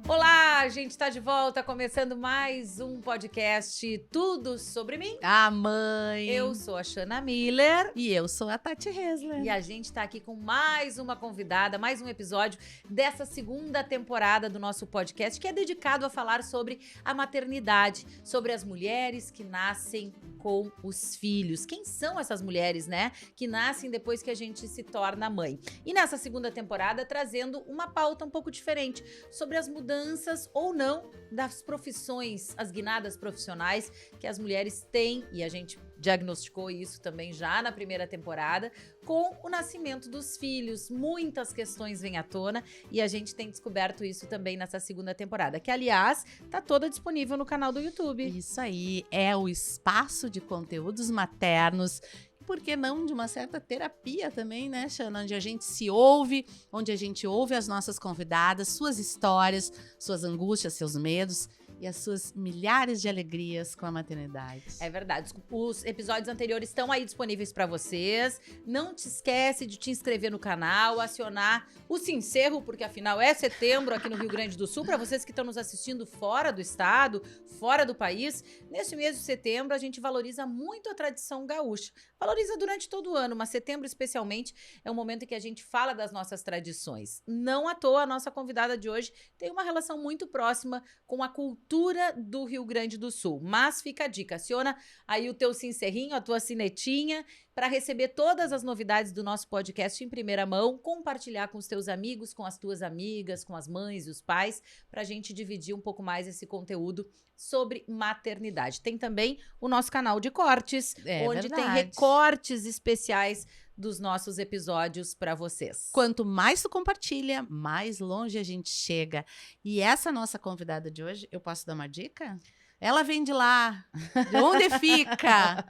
Olá, a gente está de volta, começando mais um podcast Tudo Sobre Mim. A mãe. Eu sou a Shana Miller. E eu sou a Tati Hesler. E a gente está aqui com mais uma convidada, mais um episódio dessa segunda temporada do nosso podcast, que é dedicado a falar sobre a maternidade, sobre as mulheres que nascem com os filhos. Quem são essas mulheres, né? Que nascem depois que a gente se torna mãe. E nessa segunda temporada, trazendo uma pauta um pouco diferente sobre as mudanças ou não das profissões, as guinadas profissionais que as mulheres têm, e a gente diagnosticou isso também já na primeira temporada, com o nascimento dos filhos. Muitas questões vêm à tona e a gente tem descoberto isso também nessa segunda temporada, que, aliás, tá toda disponível no canal do YouTube. Isso aí, é o espaço de conteúdos maternos. Por que não de uma certa terapia também, né, Shana? Onde a gente se ouve, onde a gente ouve as nossas convidadas, suas histórias, suas angústias, seus medos e as suas milhares de alegrias com a maternidade. É verdade. Os episódios anteriores estão aí disponíveis para vocês. Não te esquece de te inscrever no canal, acionar o sincero, porque afinal é setembro aqui no Rio Grande do Sul. Para vocês que estão nos assistindo fora do estado, fora do país, nesse mês de setembro a gente valoriza muito a tradição gaúcha. Valoriza durante todo o ano, mas setembro especialmente é um momento em que a gente fala das nossas tradições. Não à toa, a nossa convidada de hoje tem uma relação muito próxima com a cultura do Rio Grande do Sul. Mas fica a dica, aciona aí o teu sincerrinho, a tua sinetinha, para receber todas as novidades do nosso podcast em primeira mão, compartilhar com os teus amigos, com as tuas amigas, com as mães e os pais, para a gente dividir um pouco mais esse conteúdo sobre maternidade. Tem também o nosso canal de cortes, onde tem recortes especiais dos nossos episódios para vocês. Quanto mais tu compartilha, mais longe a gente chega. E essa nossa convidada de hoje, eu posso dar uma dica? Ela vem de lá. De onde fica?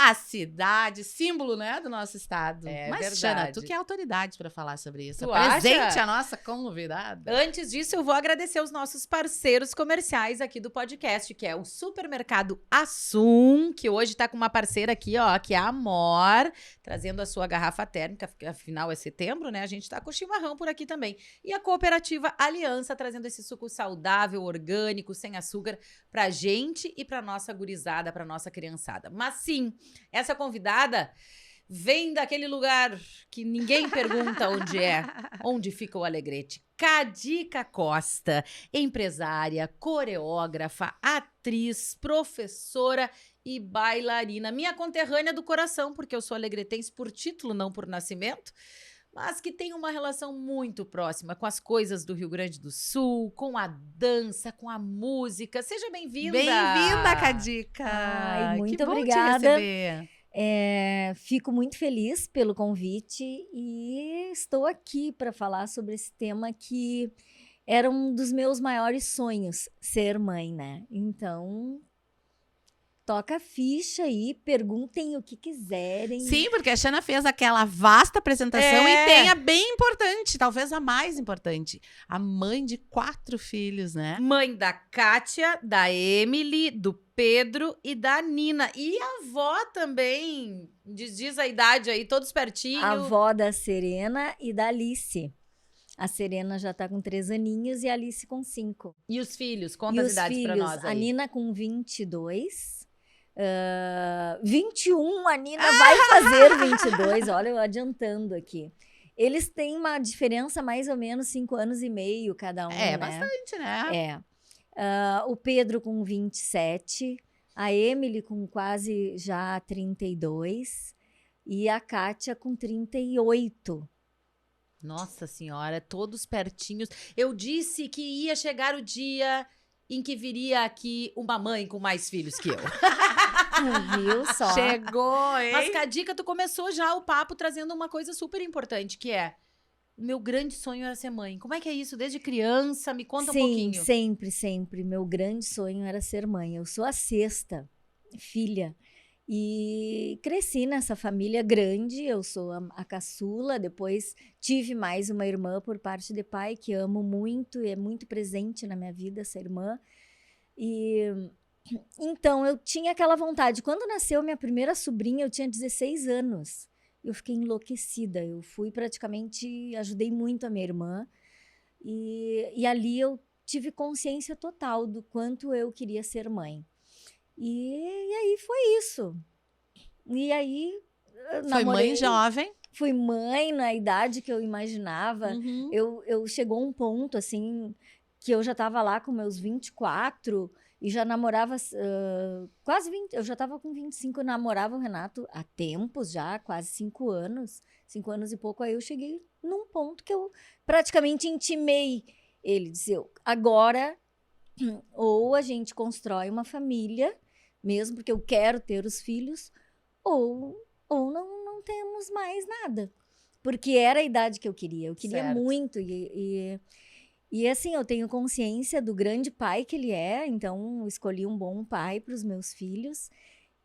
A cidade, símbolo, né, do nosso estado. Mas, verdade. Shana, tu que é autoridade para falar sobre isso. Tu Presente acha? a nossa convidada. Antes disso, eu vou agradecer os nossos parceiros comerciais aqui do podcast, que é o Supermercado Assum, que hoje tá com uma parceira aqui, ó, que é a Amor, trazendo a sua garrafa térmica, afinal é setembro, né? A gente tá com chimarrão por aqui também. E a Cooperativa Aliança, trazendo esse suco saudável, orgânico, sem açúcar, pra gente e pra nossa gurizada, pra nossa criançada. Mas sim, essa convidada vem daquele lugar que ninguém pergunta onde é, onde fica o Alegrete. Cadica Costa, empresária, coreógrafa, atriz, professora e bailarina. Minha conterrânea do coração, porque eu sou alegretense por título, não por nascimento, mas que tem uma relação muito próxima com as coisas do Rio Grande do Sul, com a dança, com a música. Seja bem-vinda! Bem-vinda, Cadica! Ai, muito que bom obrigada. te receber. Fico muito feliz pelo convite e estou aqui para falar sobre esse tema que era um dos meus maiores sonhos, ser mãe, né? Então, toca a ficha aí, perguntem o que quiserem. Sim, porque a Shana fez aquela vasta apresentação e tem a bem importante, talvez a mais importante, a mãe de 4 filhos, né? Mãe da Kátia, da Emily, do Pedro e da Nina. E a avó também, diz a idade aí, todos pertinho. A avó da Serena e da Alice. A Serena já tá com 3 aninhos e a Alice com 5. E os filhos? Conta as idades pra nós aí. A Nina com 22. 21, a Nina vai fazer 22. Olha, eu adiantando aqui. Eles têm uma diferença mais ou menos 5 anos e meio cada um, né? Bastante, né? O Pedro com 27, a Emily com quase já 32 e a Kátia com 38. Nossa Senhora, todos pertinhos. Eu disse que ia chegar o dia em que viria aqui uma mãe com mais filhos que eu. Viu só? Chegou, hein? Mas, Cadica, tu começou já o papo trazendo uma coisa super importante, que é: o meu grande sonho era ser mãe. Como é que é isso? Desde criança? Me conta um pouquinho. Sim, sempre, sempre. Meu grande sonho era ser mãe. Eu sou a 6ª filha. E cresci nessa família grande, eu sou a caçula, depois tive mais uma irmã por parte de pai, que amo muito, e é muito presente na minha vida essa irmã. E então eu tinha aquela vontade. Quando nasceu minha primeira sobrinha, eu tinha 16 anos. Eu fiquei enlouquecida, eu fui praticamente, ajudei muito a minha irmã. E ali eu tive consciência total do quanto eu queria ser mãe. E aí foi isso. E aí Foi mãe jovem. Fui mãe na idade que eu imaginava. Uhum. Eu chegou um ponto, assim, que eu já estava lá com meus 24 e já namorava quase 20. Eu já estava com 25, eu namorava o Renato há tempos já, quase 5 anos. 5 anos e pouco. Aí eu cheguei num ponto que eu praticamente intimei ele. Disse, agora, ou a gente constrói uma família, mesmo porque eu quero ter os filhos, ou não temos mais nada. Porque era a idade que eu queria. Eu queria Certo. muito. E assim, eu tenho consciência do grande pai que ele é. Então, eu escolhi um bom pai para os meus filhos.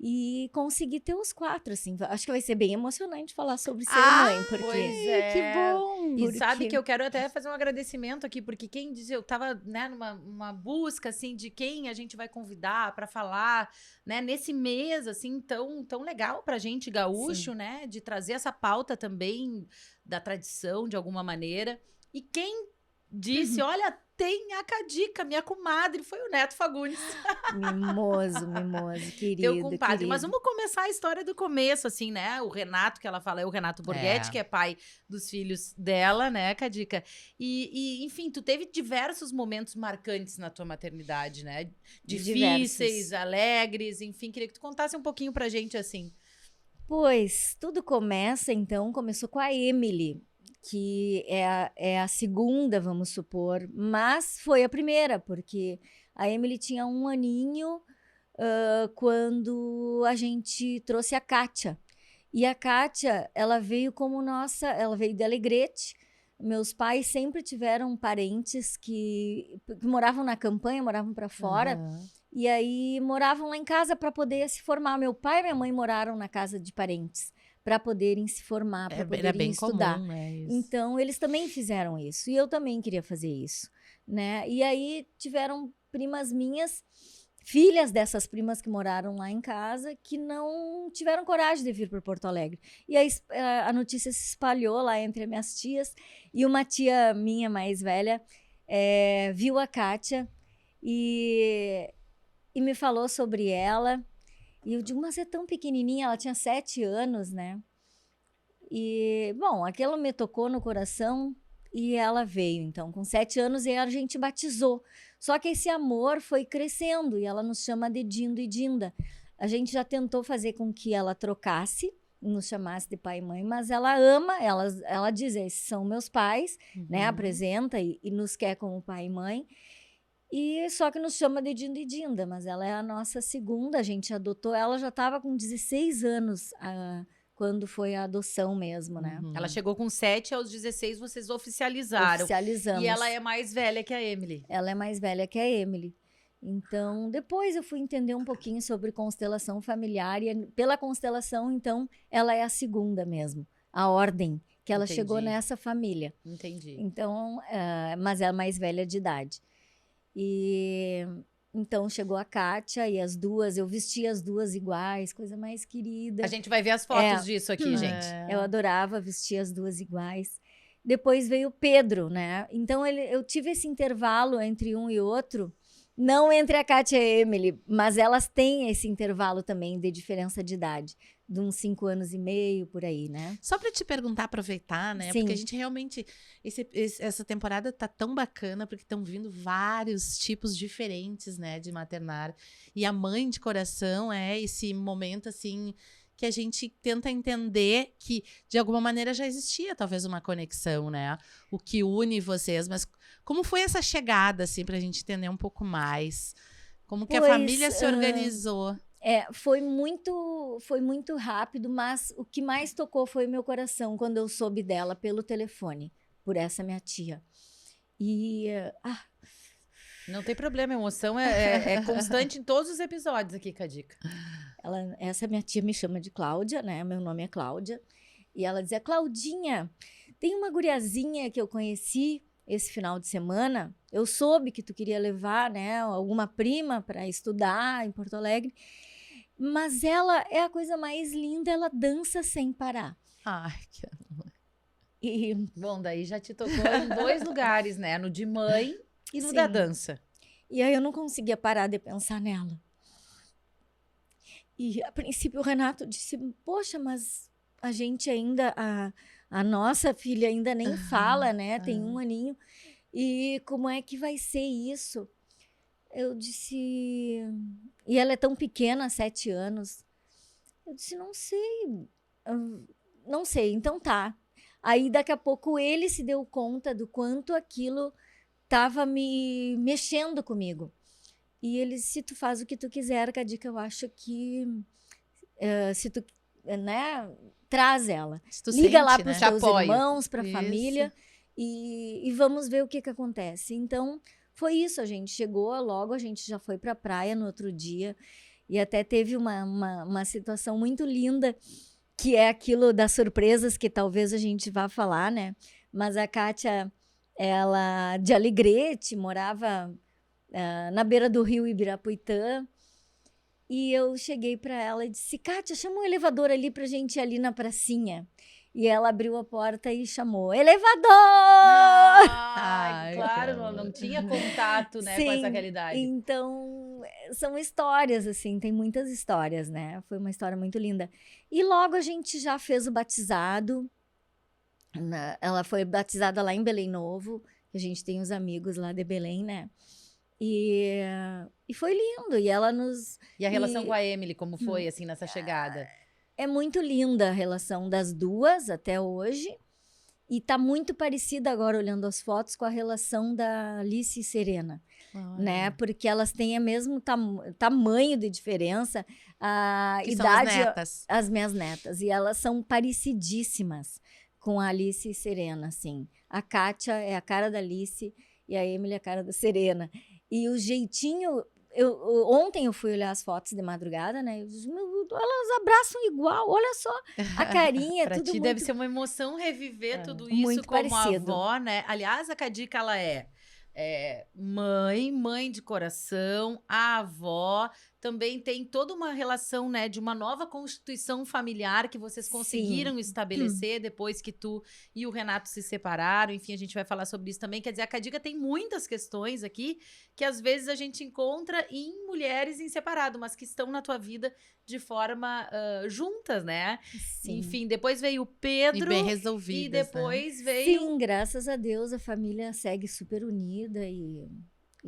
E consegui ter os 4, assim. Acho que vai ser bem emocionante falar sobre ser mãe. Porque... Pois é. Que bom! E sabe que eu quero até fazer um agradecimento aqui, porque quem diz, eu tava, né, numa busca, assim, de quem a gente vai convidar para falar, né, nesse mês, assim, tão legal pra gente, gaúcho, Sim. né, de trazer essa pauta também da tradição, de alguma maneira. E quem disse, olha, tem a Cadica, minha comadre, foi o Neto Fagundes. Mimoso, querido. Teu compadre. Querido. Mas vamos começar a história do começo, assim, né? O Renato, que ela fala, é o Renato Borghetti, que é pai dos filhos dela, né, Cadica? Enfim, tu teve diversos momentos marcantes na tua maternidade, né? Difíceis, alegres, enfim. Queria que tu contasse um pouquinho pra gente, assim. Pois, tudo começou com a Emily, que é a segunda, vamos supor, mas foi a primeira, porque a Emily tinha 1 aninho quando a gente trouxe a Kátia. E a Kátia, ela veio ela veio de Alegrete. Meus pais sempre tiveram parentes que moravam na campanha, moravam para fora. Uhum. E aí moravam lá em casa para poder se formar. Meu pai e minha mãe moraram na casa de parentes para poderem se formar, para Era poderem bem estudar. comum, né? Isso. Então, eles também fizeram isso. E eu também queria fazer isso, né? E aí tiveram primas minhas, filhas dessas primas que moraram lá em casa, que não tiveram coragem de vir para Porto Alegre. E aí a notícia se espalhou lá entre as minhas tias. E uma tia minha mais velha viu a Kátia e me falou sobre ela. E eu digo, mas é tão pequenininha, ela tinha 7 anos, né? E, bom, aquilo me tocou no coração e ela veio, então, com 7 anos, e a gente batizou. Só que esse amor foi crescendo e ela nos chama de Dindo e Dinda. A gente já tentou fazer com que ela trocasse, nos chamasse de pai e mãe, mas ela ama, ela diz, esses são meus pais, né? Apresenta e nos quer como pai e mãe. E só que nos chama de Dindo e Dinda, mas ela é a nossa segunda, a gente adotou, ela já estava com 16 anos quando foi a adoção mesmo, né? Ela chegou com 7, aos 16 vocês oficializaram. Oficializamos. E ela é mais velha que a Emily. Ela é mais velha que a Emily. Então, depois eu fui entender um pouquinho sobre constelação familiar e pela constelação, então, ela é a segunda mesmo, a ordem que ela chegou nessa família. Entendi. Então, mas é a mais velha de idade. E então chegou a Kátia e as duas, eu vesti as duas iguais, coisa mais querida. A gente vai ver as fotos disso aqui, gente. Eu adorava vestir as duas iguais. Depois veio o Pedro, né? Então eu tive esse intervalo entre um e outro, não entre a Kátia e a Emily, mas elas têm esse intervalo também de diferença de idade, de uns 5 anos e meio, por aí, né? Só para te perguntar, aproveitar, né? Sim. Porque a gente realmente, essa temporada tá tão bacana, porque estão vindo vários tipos diferentes, né, de maternar. E a mãe de coração é esse momento, assim, que a gente tenta entender que, de alguma maneira, já existia talvez uma conexão, né? O que une vocês, mas como foi essa chegada, assim, pra gente entender um pouco mais? Como que a família se organizou? Foi muito rápido, mas o que mais tocou foi meu coração quando eu soube dela pelo telefone, por essa minha tia. E... Não tem problema, a emoção é constante em todos os episódios aqui, Cadica. Essa minha tia me chama de Cláudia, né? Meu nome é Cláudia. E ela dizia, Claudinha, tem uma guriazinha que eu conheci esse final de semana. Eu soube que tu queria levar, né, alguma prima para estudar em Porto Alegre. Mas ela é a coisa mais linda, ela dança sem parar. Ai, que amor. E... Bom, daí já te tocou em 2 lugares, né? No de mãe E no Sim. da dança? E aí eu não conseguia parar de pensar nela. E a princípio o Renato disse, poxa, mas a gente ainda, a nossa filha ainda nem fala, né? Tem 1 aninho. E como é que vai ser isso? Eu disse... E ela é tão pequena, 7 anos. Eu disse, não sei. Não sei, então tá. Aí daqui a pouco ele se deu conta do quanto aquilo estava me mexendo comigo. E ele, se tu faz o que tu quiser, Cadica, eu acho que se tu, né, traz ela. Se tu Liga sente, lá né? para os Te teus apoio. irmãos, para a Isso. família e vamos ver o que acontece. Então, foi isso, a gente chegou, logo a gente já foi para a praia no outro dia e até teve uma situação muito linda, que é aquilo das surpresas que talvez a gente vá falar, né? Mas a Kátia, ela de Alegrete, morava na beira do rio Ibirapuitã. E eu cheguei para ela e disse, Kátia, chama um elevador ali pra gente ir ali na pracinha. E ela abriu a porta e chamou, elevador! Ai, claro, não tinha contato, né, com essa Sim, realidade. então são histórias, assim, tem muitas histórias, né? Foi uma história muito linda. E logo a gente já fez o batizado. Ela foi batizada lá em Belém Novo, que a gente tem os amigos lá de Belém, né? E foi lindo. E ela nos. E a relação com a Emily, como foi, assim, nessa chegada? É muito linda a relação das duas até hoje. E tá muito parecida agora, olhando as fotos, com a relação da Alice e Serena, né? Porque elas têm o mesmo tamanho de diferença, a Que são as idade, netas. as minhas netas, e elas são parecidíssimas com a Alice e Serena, assim. A Kátia é a cara da Alice e a Emily é a cara da Serena. E o jeitinho... Ontem eu fui olhar as fotos de madrugada, né? Eu disse, elas abraçam igual, olha só a carinha, Pra tudo ti muito... deve ser uma emoção reviver tudo isso muito como parecido. avó, né? Aliás, a Cadica, ela é mãe de coração, a avó, também tem toda uma relação, né, de uma nova constituição familiar que vocês conseguiram estabelecer depois que tu e o Renato se separaram. Enfim, a gente vai falar sobre isso também. Quer dizer, a Cadica tem muitas questões aqui que às vezes a gente encontra em mulheres em separado, mas que estão na tua vida de forma juntas, né? Sim. Enfim, depois veio o Pedro E bem resolvidas, e depois veio... Sim, graças a Deus a família segue super unida e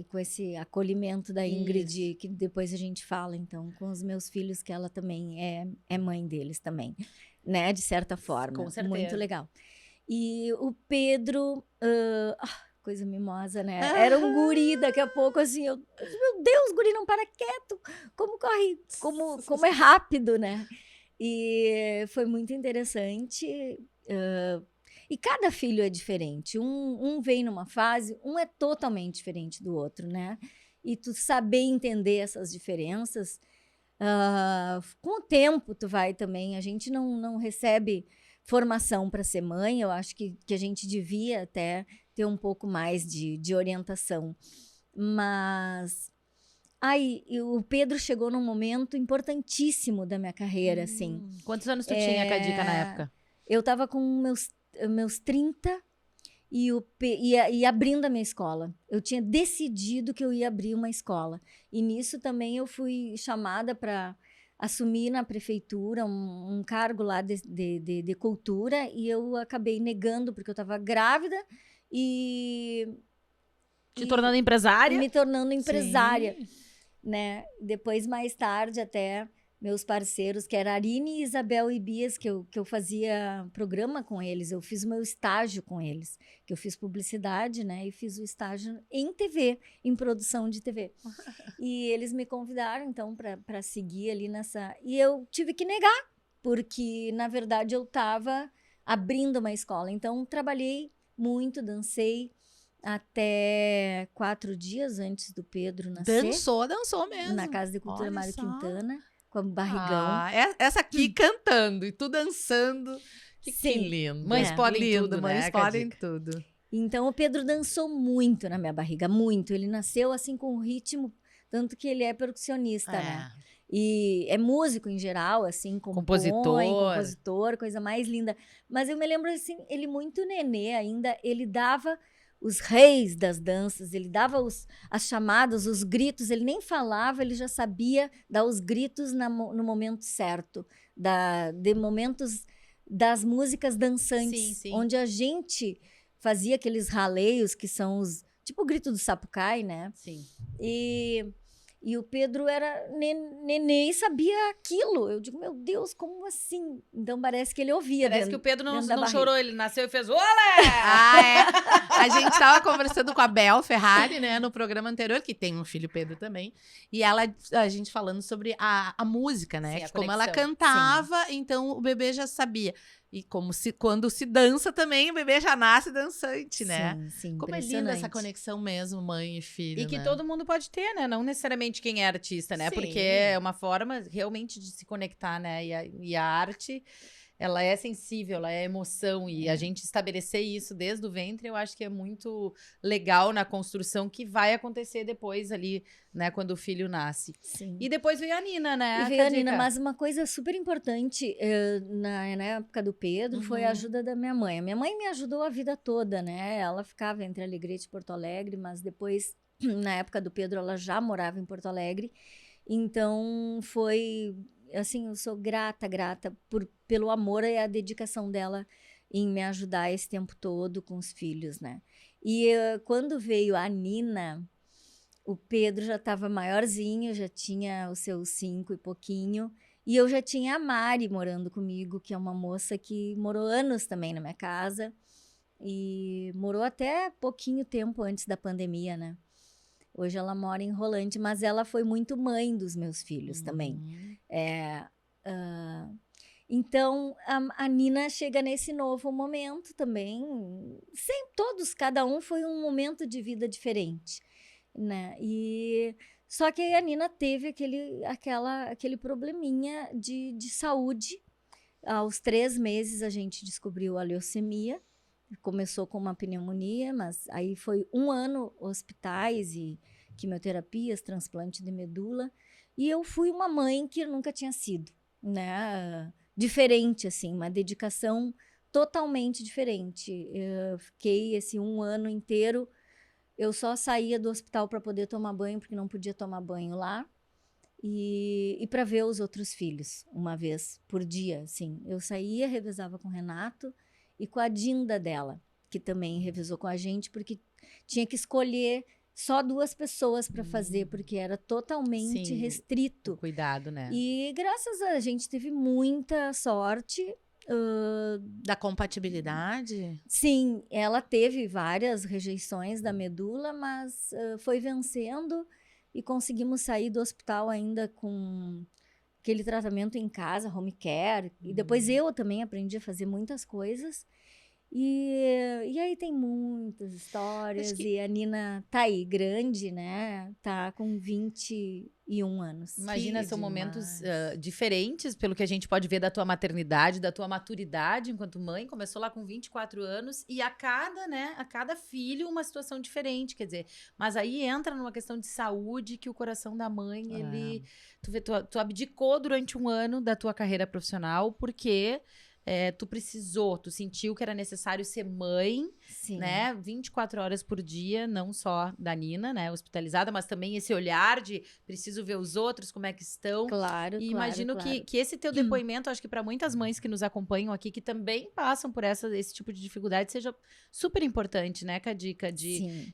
com esse acolhimento da Ingrid, que depois a gente fala, então, com os meus filhos, que ela também é mãe deles também, né? De certa forma. Com certeza. Muito legal. E o Pedro, coisa mimosa, né? Era um guri, daqui a pouco, assim, meu Deus, guri, não para quieto! Como corre, como é rápido, né? E foi muito interessante. E cada filho é diferente. Um vem numa fase, um é totalmente diferente do outro, né? E tu saber entender essas diferenças, com o tempo tu vai também. A gente não recebe formação para ser mãe. Eu acho que a gente devia até ter um pouco mais de orientação. Mas... Aí, o Pedro chegou num momento importantíssimo da minha carreira, assim. Quantos anos tu tinha, Cadica, na época? Eu tava com meus 30 e abrindo a minha escola. Eu tinha decidido que eu ia abrir uma escola. E nisso também eu fui chamada para assumir na prefeitura um cargo lá de cultura, e eu acabei negando porque eu estava grávida e... Te tornando empresária? Me tornando empresária. Sim. Né? Depois, mais tarde, até meus parceiros, que era Arine, Isabel e Bias, que eu fazia programa com eles, eu fiz o meu estágio com eles, que eu fiz publicidade, né? E fiz o estágio em TV, em produção de TV. E eles me convidaram, então, para seguir ali nessa... E eu tive que negar, porque, na verdade, eu estava abrindo uma escola. Então, trabalhei muito, dancei, até 4 dias antes do Pedro nascer. Dançou mesmo. Na Casa de Cultura Olha Mário só. Quintana, com o barrigão. Essa aqui cantando e tu dançando. Que Sim. lindo. Mães podem lindo, tudo, mães né, podem Cadica? tudo. Então, o Pedro dançou muito na minha barriga, muito. Ele nasceu assim com o ritmo, tanto que ele é percussionista, né? E é músico em geral, assim, compositor, coisa mais linda. Mas eu me lembro, assim, ele muito nenê ainda, ele dava os reis das danças, ele dava as chamadas, os gritos, ele nem falava, ele já sabia dar os gritos no momento certo, de momentos das músicas dançantes, Sim, sim. onde a gente fazia aqueles raleios que são tipo o grito do Sapucai, né? Sim. E o Pedro era nenê e sabia aquilo. Eu digo, meu Deus, como assim? Então parece que ele ouvia. Parece que o Pedro dentro da não barriga. chorou, ele nasceu e fez olé! Ah, é. A gente tava conversando com a Bel Ferrari, né, no programa anterior, que tem um filho Pedro também, e a gente falando sobre a música, né, Sim, a que como ela conexão. cantava, então o bebê já sabia. E quando se dança também, o bebê já nasce dançante, né? Sim, sim, Como é linda impressionante. essa conexão mesmo, mãe e filho, E que né? todo mundo pode ter, né? Não necessariamente quem é artista, né? Sim. Porque é uma forma realmente de se conectar, né? E a arte, ela é sensível, ela é emoção. E a gente estabelecer isso desde o ventre, eu acho que é muito legal na construção que vai acontecer depois ali, né? Quando o filho nasce. Sim. E depois veio a Nina, né? E veio a Cadica? Nina, mas uma coisa super importante na época do Pedro foi a ajuda da minha mãe. A minha mãe me ajudou a vida toda, né? Ela ficava entre Alegrete e Porto Alegre, mas depois, na época do Pedro, ela já morava em Porto Alegre. Então foi, assim, eu sou grata pelo amor e a dedicação dela em me ajudar esse tempo todo com os filhos, né? E quando veio a Nina, o Pedro já estava maiorzinho, já tinha os seus 5 e pouquinho. E eu já tinha a Mari morando comigo, que é uma moça que morou anos também na minha casa. E morou até pouquinho tempo antes da pandemia, né? Hoje ela mora em Rolante, mas ela foi muito mãe dos meus filhos também. Então, a Nina chega nesse novo momento também. Todos, cada um foi um momento de vida diferente, né? Só que aí a Nina teve aquele probleminha de saúde. Aos 3 meses a gente descobriu a leucemia. Começou com uma pneumonia, mas aí foi 1 ano hospitais e quimioterapias, transplante de medula. E eu fui uma mãe que nunca tinha sido, né? Diferente, assim, uma dedicação totalmente diferente. Eu fiquei esse 1 ano inteiro. Eu só saía do hospital para poder tomar banho, porque não podia tomar banho lá. E para ver os outros filhos, uma vez por dia, assim. Eu saía, revezava com o Renato e com a Dinda dela, que também revezou com a gente, porque tinha que escolher só 2 pessoas para fazer, porque era totalmente Sim, restrito. Cuidado, né? E graças a gente teve muita sorte. Da compatibilidade? Sim, ela teve várias rejeições da medula, mas foi vencendo e conseguimos sair do hospital ainda com aquele tratamento em casa, home care. E depois eu também aprendi a fazer muitas coisas. E aí tem muitas histórias. E a Nina tá aí, grande, né? Tá com 21 anos. Imagina, Que são momentos demais. diferentes, pelo que a gente pode ver da tua maternidade, da tua maturidade enquanto mãe. Começou lá com 24 anos e a cada filho uma situação diferente, quer dizer. Mas aí entra numa questão de saúde que o coração da mãe, ele... Tu abdicou durante 1 ano da tua carreira profissional porque... tu sentiu que era necessário ser mãe, Sim. né? 24 horas por dia, não só da Nina, né? Hospitalizada, mas também esse olhar de preciso ver os outros, como é que estão. Claro, E claro, imagino claro. que esse teu depoimento, acho que para muitas mães que nos acompanham aqui, que também passam por esse tipo de dificuldade, seja super importante, né, Cadica? Sim.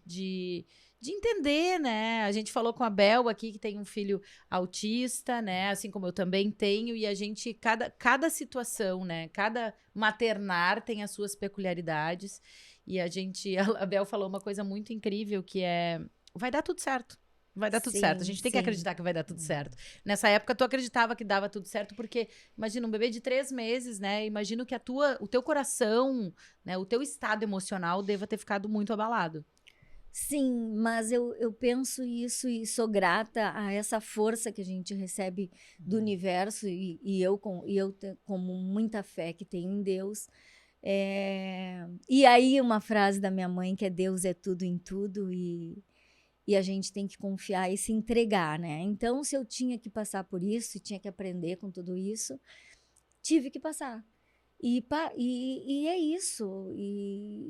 De entender, né? A gente falou com a Bel aqui, que tem um filho autista, né? Assim como eu também tenho, e a gente, cada situação, né? Cada maternar tem as suas peculiaridades. E a Bel falou uma coisa muito incrível, que é, vai dar tudo certo. Vai dar tudo certo. A gente tem que acreditar que vai dar tudo certo. Nessa época, tu acreditava que dava tudo certo, porque, imagina, um bebê de 3 meses, né? Imagino que o teu coração, né? O teu estado emocional deva ter ficado muito abalado. Sim, mas eu penso isso e sou grata a essa força que a gente recebe do universo e eu como muita fé que tenho em Deus. E aí uma frase da minha mãe que é Deus é tudo em tudo e a gente tem que confiar e se entregar, né? Então, se eu tinha que passar por isso e tinha que aprender com tudo isso, tive que passar. E é isso.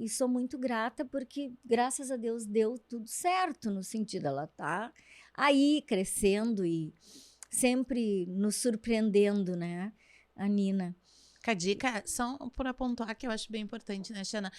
e sou muito grata porque, graças a Deus, deu tudo certo, no sentido, ela tá aí crescendo e sempre nos surpreendendo, né, a Nina. A dica, só por pontuar, que eu acho bem importante, né, Xana?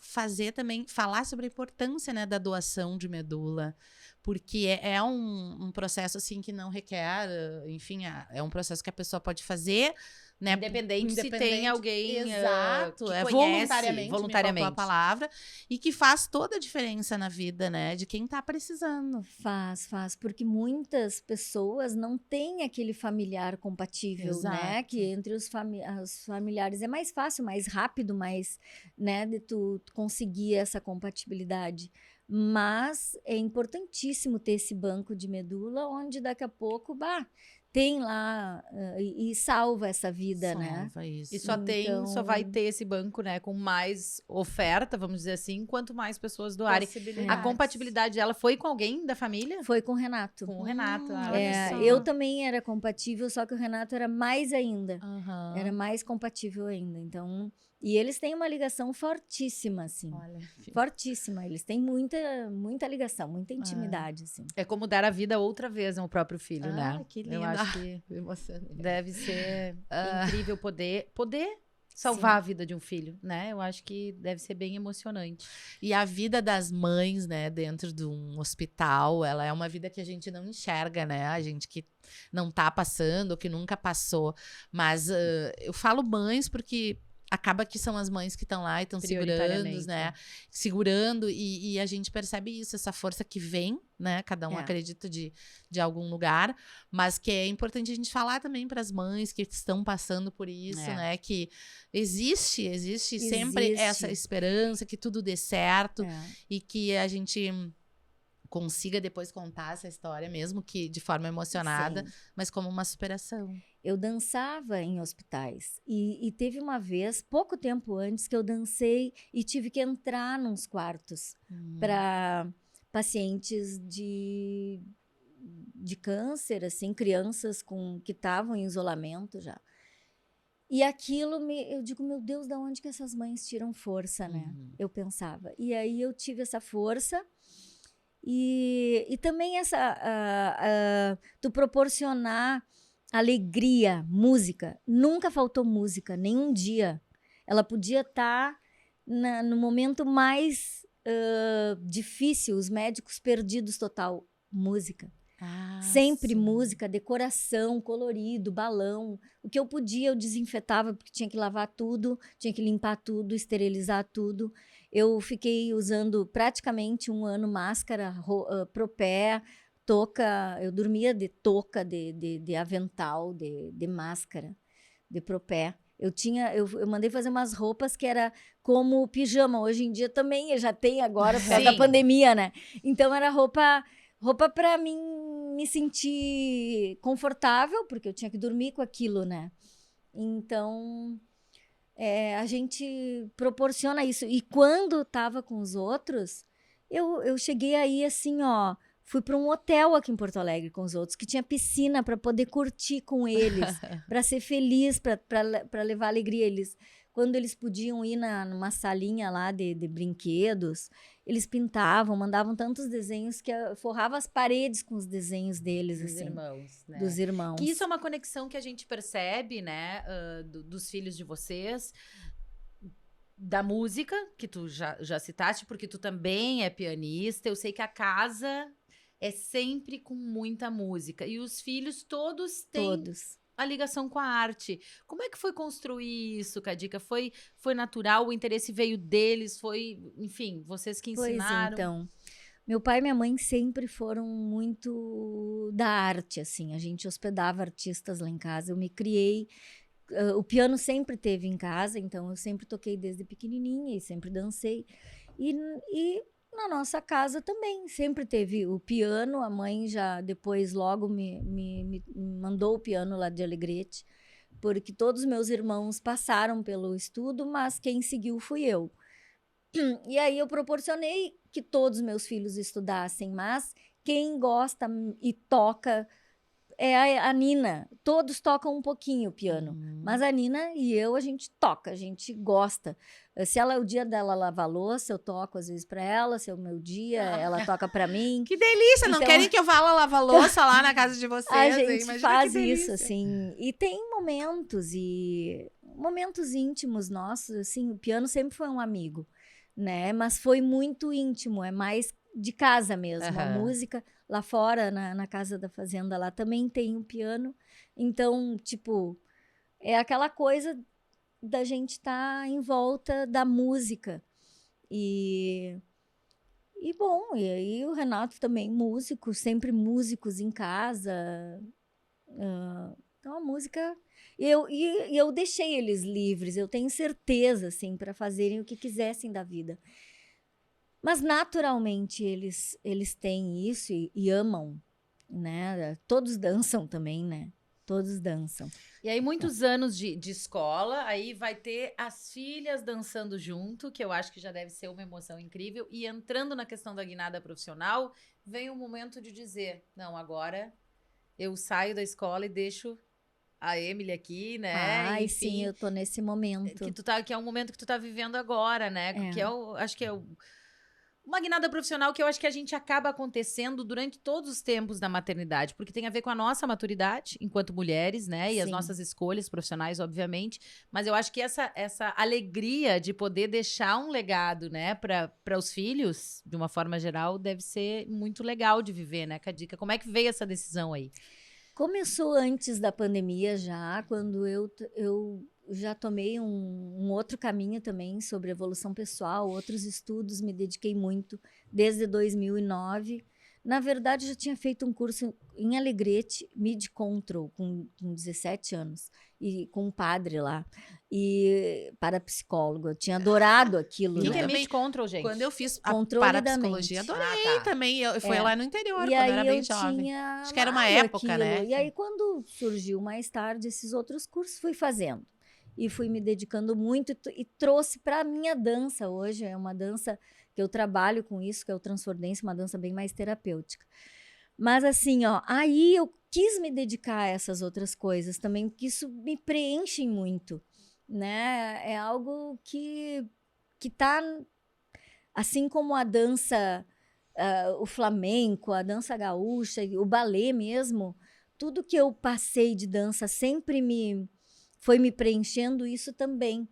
Fazer também, falar sobre a importância, né, da doação de medula, porque é um processo, assim, que não requer, enfim, é um processo que a pessoa pode fazer, né? Independente se tem alguém exato, que é conhece, voluntariamente, me faltou a palavra, e que faz toda a diferença na vida, né, de quem tá precisando. Faz, porque muitas pessoas não têm aquele familiar compatível, né? Exato. Que entre os familiares é mais fácil, mais rápido, mais, né, de tu conseguir essa compatibilidade. Mas é importantíssimo ter esse banco de medula, onde daqui a pouco, tem lá e salva essa vida, né? Salva isso. E só Então- vai ter esse banco, né, com mais oferta, vamos dizer assim, quanto mais pessoas doarem. A compatibilidade dela foi com alguém da família? Foi com o Renato. Com o Renato. olha É, só. eu também era compatível, só que o Renato era mais ainda. Aham. Era mais compatível ainda. Então, e eles têm uma ligação fortíssima, assim. Olha, Fortíssima. Eles têm muita ligação, muita intimidade, assim. É como dar a vida outra vez ao próprio filho, né? que lindo. Eu acho que Emocionante. deve ser incrível poder salvar a vida de um filho, né? Eu acho que deve ser bem emocionante. E a vida das mães, né, dentro de um hospital, ela é uma vida que a gente não enxerga, né? A gente que não tá passando, que nunca passou. Mas eu falo mães porque acaba que são as mães que estão lá e estão segurando, Prioritariamente, né? né? Segurando e a gente percebe isso, essa força que vem, né? Cada um É. acredita de algum lugar, mas que é importante a gente falar também para as mães que estão passando por isso, É. né? Que existe sempre Existe. essa esperança que tudo dê certo É. e que a gente consiga depois contar essa história, mesmo que de forma emocionada, Sim. mas como uma superação. Eu dançava em hospitais e teve uma vez, pouco tempo antes, que eu dancei e tive que entrar nos quartos para pacientes de câncer, assim, crianças que estavam em isolamento já. E aquilo eu digo, meu Deus, da onde que essas mães tiram força, né? Eu pensava. E aí eu tive essa força e também tu proporcionar alegria, música. Nunca faltou música, nenhum dia. Ela podia estar no momento mais difícil, os médicos perdidos total. Música. Sempre sim. música, decoração, colorido, balão. O que eu podia, eu desinfetava, porque tinha que lavar tudo, tinha que limpar tudo, esterilizar tudo. Eu fiquei usando praticamente 1 ano máscara, propé, touca. Eu dormia de touca, de avental, de máscara, de propé. Eu mandei fazer umas roupas que era como pijama. Hoje em dia também já tem agora, por causa da Sim. pandemia, né? Então era roupa para mim me sentir confortável, porque eu tinha que dormir com aquilo, né? Então, a gente proporciona isso. E quando estava com os outros, eu cheguei aí assim, ó, fui para um hotel aqui em Porto Alegre com os outros, que tinha piscina para poder curtir com eles, para ser feliz, para levar alegria. Quando eles podiam ir numa salinha lá de brinquedos, eles pintavam, mandavam tantos desenhos que forrava as paredes com os desenhos deles, Dos assim, irmãos, né? dos irmãos. Que isso é uma conexão que a gente percebe, né, dos filhos de vocês, da música, que tu já citaste, porque tu também é pianista. Eu sei que a casa é sempre com muita música. E os filhos todos têm Todos. a ligação com a arte. Como é que foi construir isso, Cadica? Foi natural? O interesse veio deles? Enfim, vocês que ensinaram? Pois então. Meu pai e minha mãe sempre foram muito da arte, assim. A gente hospedava artistas lá em casa. Eu me criei. O piano sempre teve em casa, então eu sempre toquei desde pequenininha e sempre dancei. E na nossa casa também sempre teve o piano. A mãe já depois logo me mandou o piano lá de Alegrete, porque todos os meus irmãos passaram pelo estudo, mas quem seguiu fui eu. E aí eu proporcionei que todos os meus filhos estudassem, mas quem gosta e toca é a Nina. Todos tocam um pouquinho o piano. Mas a Nina e eu, a gente toca, a gente gosta. Se ela, o dia dela lavar louça, eu toco às vezes pra ela. Se é o meu dia, ela toca pra mim. Que delícia! Não Então- querem que eu vá lá lavar louça lá na casa de vocês? A hein? gente Imagina faz que delícia. isso, assim. E tem momentos íntimos nossos, assim. O piano sempre foi um amigo, né? Mas foi muito íntimo, é mais de casa mesmo. A Aham. música lá fora, na casa da fazenda, lá também tem um piano. Então, tipo, é aquela coisa da gente estar em volta da música. E bom, e aí o Renato também músico, sempre músicos em casa. Então a música, eu deixei eles livres, eu tenho certeza, assim, para fazerem o que quisessem da vida. Mas naturalmente eles têm isso e amam, né? Todos dançam também, né? Todos dançam. E aí, muitos anos de escola, aí vai ter as filhas dançando junto, que eu acho que já deve ser uma emoção incrível. E entrando na questão da guinada profissional, vem o momento de dizer, não, agora eu saio da escola e deixo a Emily aqui, né? Ai, Enfim, sim, eu tô nesse momento. que é um momento que tu tá vivendo agora, né? É. Que acho que é uma guinada profissional que eu acho que a gente acaba acontecendo durante todos os tempos da maternidade, porque tem a ver com a nossa maturidade enquanto mulheres, né? E as Sim. nossas escolhas profissionais, obviamente. Mas eu acho que essa alegria de poder deixar um legado, né, para os filhos, de uma forma geral, deve ser muito legal de viver, né, Cadica? Como é que veio essa decisão aí? Começou antes da pandemia já, quando eu já tomei um outro caminho também sobre evolução pessoal, outros estudos, me dediquei muito desde 2009. Na verdade, eu já tinha feito um curso em Alegrete, Mid-Control, com 17 anos, e com um padre lá, e parapsicólogo. Eu tinha adorado aquilo, O que né? é também- Mid Control, gente? Quando eu fiz a Controle da parapsicologia, mente. adorei também. Foi É. lá no interior, E quando eu aí era bem eu jovem. tinha Acho que era uma amado época, né? E aí quando surgiu mais tarde esses outros cursos, fui fazendo. E fui me dedicando muito e trouxe para a minha dança hoje. É uma dança que eu trabalho com isso, que é o Transformance, uma dança bem mais terapêutica. Mas assim, ó, aí eu quis me dedicar a essas outras coisas também, porque isso me preenche muito, né? É algo que tá, assim como a dança, o flamenco, a dança gaúcha, o balé mesmo, tudo que eu passei de dança sempre foi me preenchendo isso também.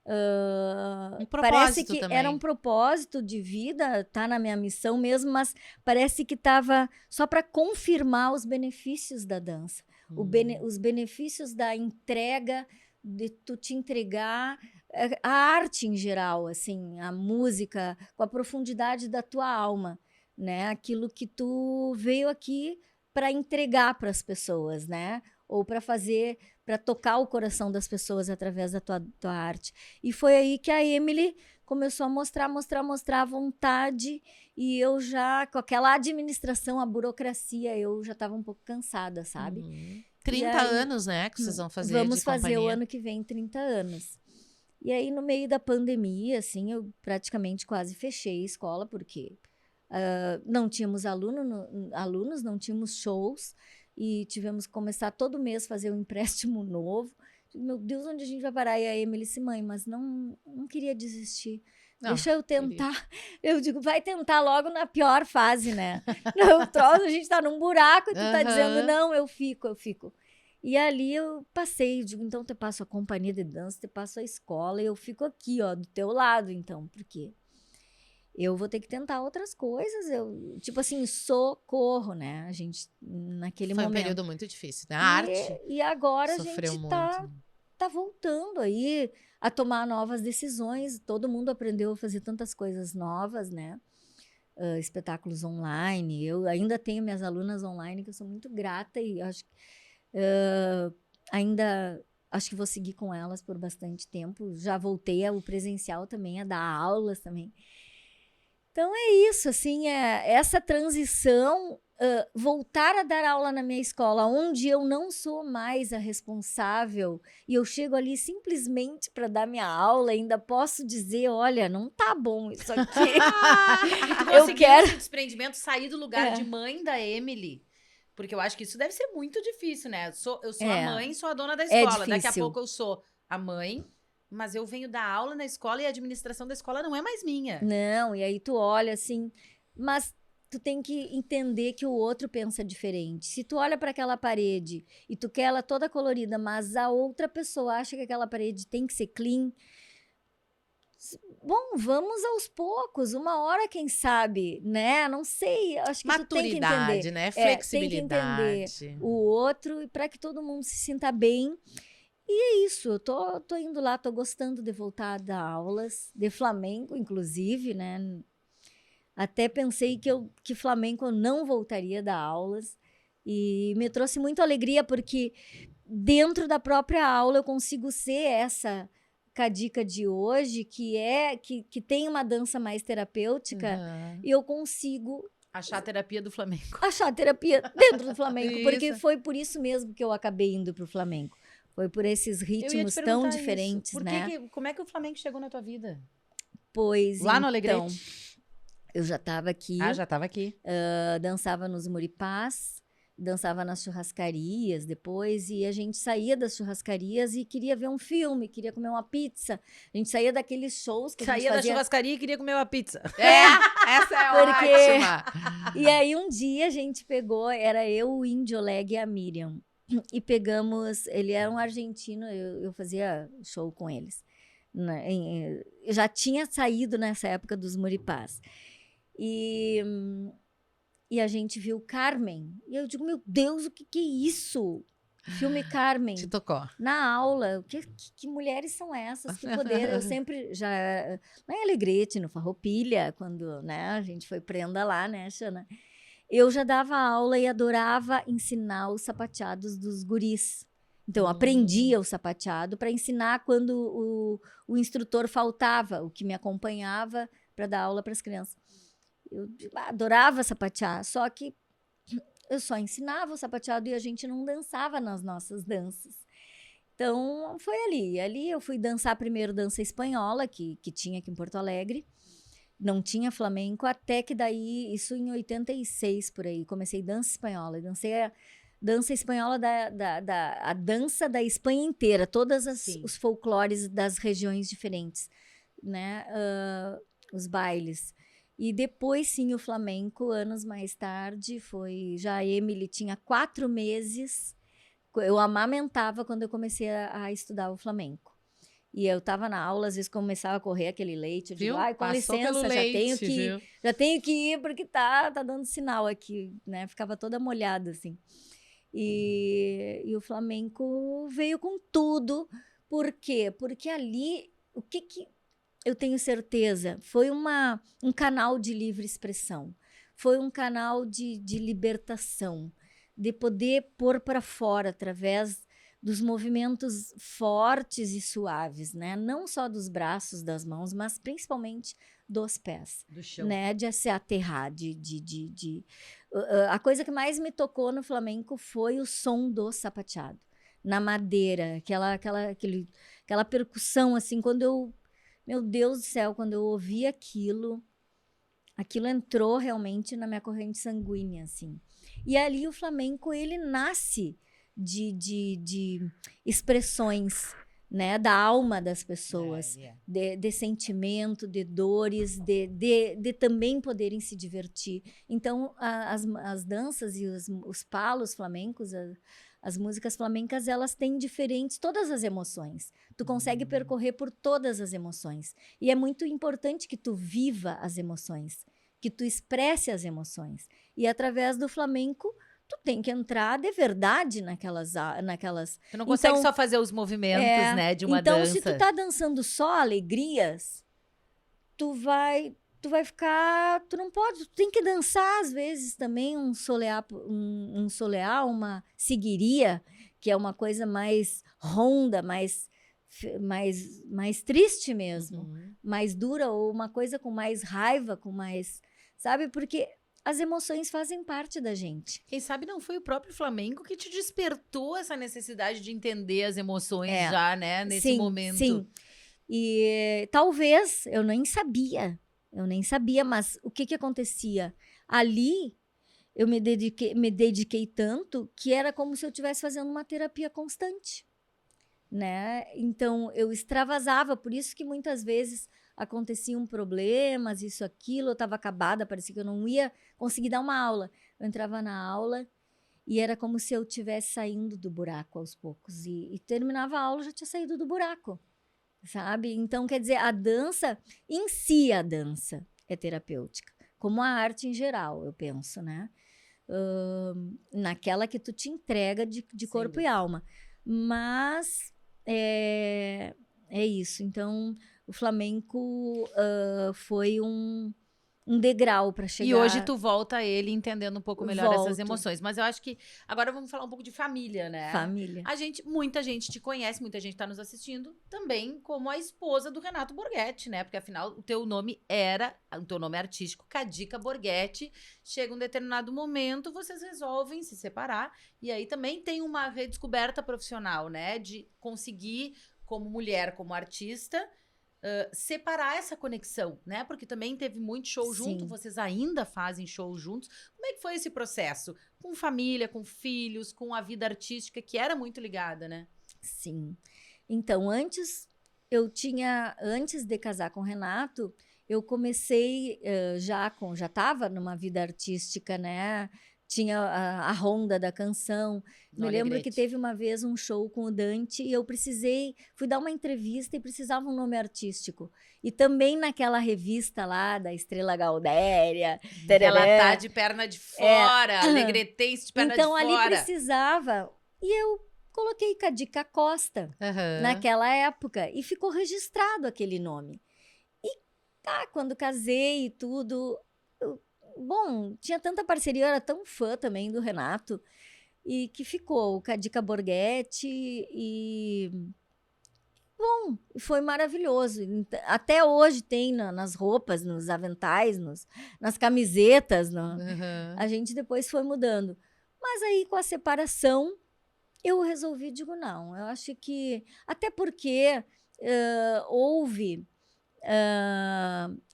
Um Parece propósito que também. era um propósito de vida, tá na minha missão mesmo, mas parece que estava só para confirmar os benefícios da dança, os benefícios da entrega, de tu te entregar a arte em geral, assim, a música, com a profundidade da tua alma, né? Aquilo que tu veio aqui para entregar para as pessoas, né? Ou para fazer, para tocar o coração das pessoas através da tua arte. E foi aí que a Emily começou a mostrar a vontade, e eu já, com aquela administração, a burocracia, eu já estava um pouco cansada, sabe? 30 E aí, anos, né, que vocês vão fazer Vamos de fazer o companhia. ano que vem 30 anos. E aí, no meio da pandemia, assim, eu praticamente quase fechei a escola, porque não tínhamos alunos, não tínhamos shows, e tivemos que começar todo mês a fazer um empréstimo novo. Meu Deus, onde a gente vai parar? E a Emily disse, mãe, mas não queria desistir. Não, Deixa eu tentar. Eu digo, vai tentar logo na pior fase, né? Não, troço, a gente tá num buraco e tu tá dizendo, não, eu fico. E ali eu passei, digo, então te passo a companhia de dança, te passo a escola, e eu fico aqui, ó, do teu lado, então, porque eu vou ter que tentar outras coisas, tipo assim, socorro, né? A gente, naquele Foi momento. um período muito difícil, né? A arte E agora sofreu a gente muito. tá voltando aí a tomar novas decisões. Todo mundo aprendeu a fazer tantas coisas novas, né? Espetáculos online. Eu ainda tenho minhas alunas online, que eu sou muito grata, e acho que ainda acho que vou seguir com elas por bastante tempo. Já voltei ao presencial também, a dar aulas também. Então é isso, assim, essa transição, voltar a dar aula na minha escola, onde eu não sou mais a responsável, e eu chego ali simplesmente para dar minha aula, ainda posso dizer, olha, não tá bom isso aqui. E tu Eu conseguiu quero- esse desprendimento, sair do lugar de mãe da Emily Porque eu acho que isso deve ser muito difícil, né? Eu sou É. a mãe, sou a dona da escola. Daqui a difícil. pouco eu sou a mãe, mas eu venho dar aula na escola e a administração da escola não é mais minha. Não, e aí tu olha assim, mas tu tem que entender que o outro pensa diferente. Se tu olha para aquela parede e tu quer ela toda colorida, mas a outra pessoa acha que aquela parede tem que ser clean, bom, vamos aos poucos, uma hora quem sabe, né? Não sei, acho que tu tem que Maturidade, entender. né? Tem que entender Flexibilidade. o outro e para que todo mundo se sinta bem. E é isso, eu tô indo lá, tô gostando de voltar a dar aulas, de flamenco, inclusive, né? Até pensei que flamenco eu não voltaria a dar aulas. E me trouxe muita alegria, porque dentro da própria aula eu consigo ser essa dica de hoje, que tem uma dança mais terapêutica, Uhum. e eu consigo Achar a terapia do Flamengo. achar terapia dentro do flamenco, porque Isso. foi por isso mesmo que eu acabei indo pro flamenco. Foi por esses Eu ia te ritmos tão perguntar isso. diferentes, Por né? como é que o Flamengo chegou na tua vida? Pois Lá no então, Alegrete? eu já estava aqui, Ah, já tava aqui. dançava nos muripás, dançava nas churrascarias depois, e a gente saía das churrascarias e queria ver um filme, queria comer uma pizza. A gente saía daqueles shows que a gente Saía da fazia. churrascaria e queria comer uma pizza. Essa é Porque- ótima. E aí um dia a gente pegou, era eu, o Índio Oleg e a Miriam. E pegamos, ele era um argentino, eu fazia show com eles. Eu já tinha saído nessa época dos muripás. E a gente viu Carmen. E eu digo, meu Deus, o que é isso? Filme Carmen. Te tocou. Na aula, que mulheres são essas? Que poder. Eu sempre já. Lá em Alegrete, no Farroupilha, quando né, a gente foi prenda lá, né, Xana? Eu já dava aula e adorava ensinar os sapateados dos guris. Então, eu aprendia o sapateado para ensinar quando o instrutor faltava, o que me acompanhava para dar aula para as crianças. Eu adorava sapatear, só que eu só ensinava o sapateado e a gente não dançava nas nossas danças. Então, foi ali. Ali eu fui dançar primeiro dança espanhola, que tinha aqui em Porto Alegre. Não tinha flamenco, até que daí, isso em 86, por aí, comecei dança espanhola. Dancei a dança espanhola, a dança da Espanha inteira, todos os folclores das regiões diferentes, né? Os bailes. E depois, sim, o flamenco, anos mais tarde, já a Emily tinha 4 meses, eu amamentava quando eu comecei a estudar o flamenco. E eu estava na aula, às vezes começava a correr aquele leite, eu digo, ai, com Passou licença, pelo leite, viu? já tenho que ir porque tá dando sinal aqui, né? Ficava toda molhada, assim. E o flamenco veio com tudo. Por quê? Porque ali, o que eu tenho certeza, foi um canal de livre expressão, foi um canal de libertação, de poder pôr para fora através dos movimentos fortes e suaves, né? Não só dos braços, das mãos, mas principalmente dos pés, Do chão. né? De se aterrar, a coisa que mais me tocou no flamenco foi o som do sapateado, na madeira, aquela percussão, assim, meu Deus do céu, quando eu ouvi aquilo entrou realmente na minha corrente sanguínea, assim. E ali o flamenco, ele nasce de expressões, né, da alma das pessoas, de sentimento, de dores, de também poderem se divertir. Então, as danças e os palos flamencos, as músicas flamencas, elas têm todas as emoções. Tu consegue percorrer por todas as emoções. E é muito importante que tu viva as emoções, que tu expresse as emoções. E através do flamenco, tu tem que entrar de verdade naquelas. Tu não consegue Então, só fazer os movimentos, né, de uma então, dança. se tu tá dançando só alegrias, tu vai ficar. Tu não pode, tu tem que dançar, às vezes, também um soleá, uma seguiria, que é uma coisa mais ronda, mais triste mesmo, mais dura, ou uma coisa com mais raiva, com mais. Sabe? Porque as emoções fazem parte da gente. Quem sabe não foi o próprio Flamengo que te despertou essa necessidade de entender as emoções já, né? Nesse momento. Sim. E talvez eu nem sabia, mas o que acontecia? Ali eu me dediquei tanto que era como se eu estivesse fazendo uma terapia constante, né? Então, eu extravasava, por isso que muitas vezes aconteciam problemas, isso, aquilo, eu estava acabada, parecia que eu não ia conseguir dar uma aula. Eu entrava na aula e era como se eu estivesse saindo do buraco aos poucos. E terminava a aula, eu já tinha saído do buraco, sabe? Então, quer dizer, a dança, em si a dança é terapêutica, como a arte em geral, eu penso, né? Naquela que tu te entrega de corpo e alma. Mas é isso. Então, o flamenco foi um degrau para chegar. E hoje tu volta a ele entendendo um pouco melhor essas Volto. emoções. Mas eu acho que agora vamos falar um pouco de família, né? Família. Muita gente te conhece, muita gente tá nos assistindo também como a esposa do Renato Borghetti, né? Porque afinal o teu nome artístico, Cadica Borghetti. Chega um determinado momento, vocês resolvem se separar e aí também tem uma redescoberta profissional, né? De conseguir, como mulher, como artista, separar essa conexão, né? Porque também teve muito show junto, Sim. vocês ainda fazem show juntos. Como é que foi esse processo? Com família, com filhos, com a vida artística, que era muito ligada, né? Sim. Então, antes de casar com o Renato, eu comecei já estava numa vida artística, né? Tinha a Ronda da Canção. Me lembro que teve uma vez um show com o Dante e eu fui dar uma entrevista e precisava um nome artístico. E também naquela revista lá da Estrela Gaudéria. Ela tá de perna de fora, alegretense de perna de fora. Então ali precisava. E eu coloquei Cadica Costa naquela época e ficou registrado aquele nome. E quando casei e tudo, tinha tanta parceria, eu era tão fã também do Renato, e que ficou o Cadica Borghetti e foi maravilhoso. Até hoje tem nas roupas, nos aventais, nas camisetas, a gente depois foi mudando. Mas aí com a separação eu resolvi, digo, não, eu acho que, até porque houve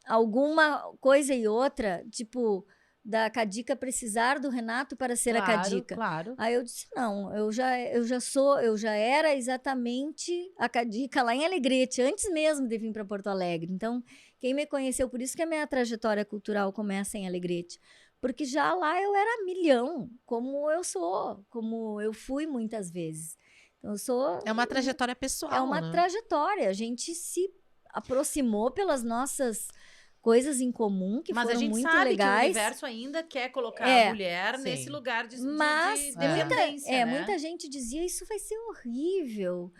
alguma coisa e outra, tipo, da Cadica precisar do Renato para ser a Cadica. Claro. Aí eu disse, não, eu já era exatamente a Cadica lá em Alegrete, antes mesmo de vir para Porto Alegre. Então, quem me conheceu, por isso que a minha trajetória cultural começa em Alegrete, porque já lá eu era milhão, como eu sou, como eu fui muitas vezes. Então, É uma trajetória pessoal, é uma trajetória, a gente se aproximou pelas nossas coisas em comum que foram muito legais. Mas a gente sabe que o universo ainda quer colocar a mulher nesse lugar de dependência, né? Muita gente dizia, isso vai ser horrível.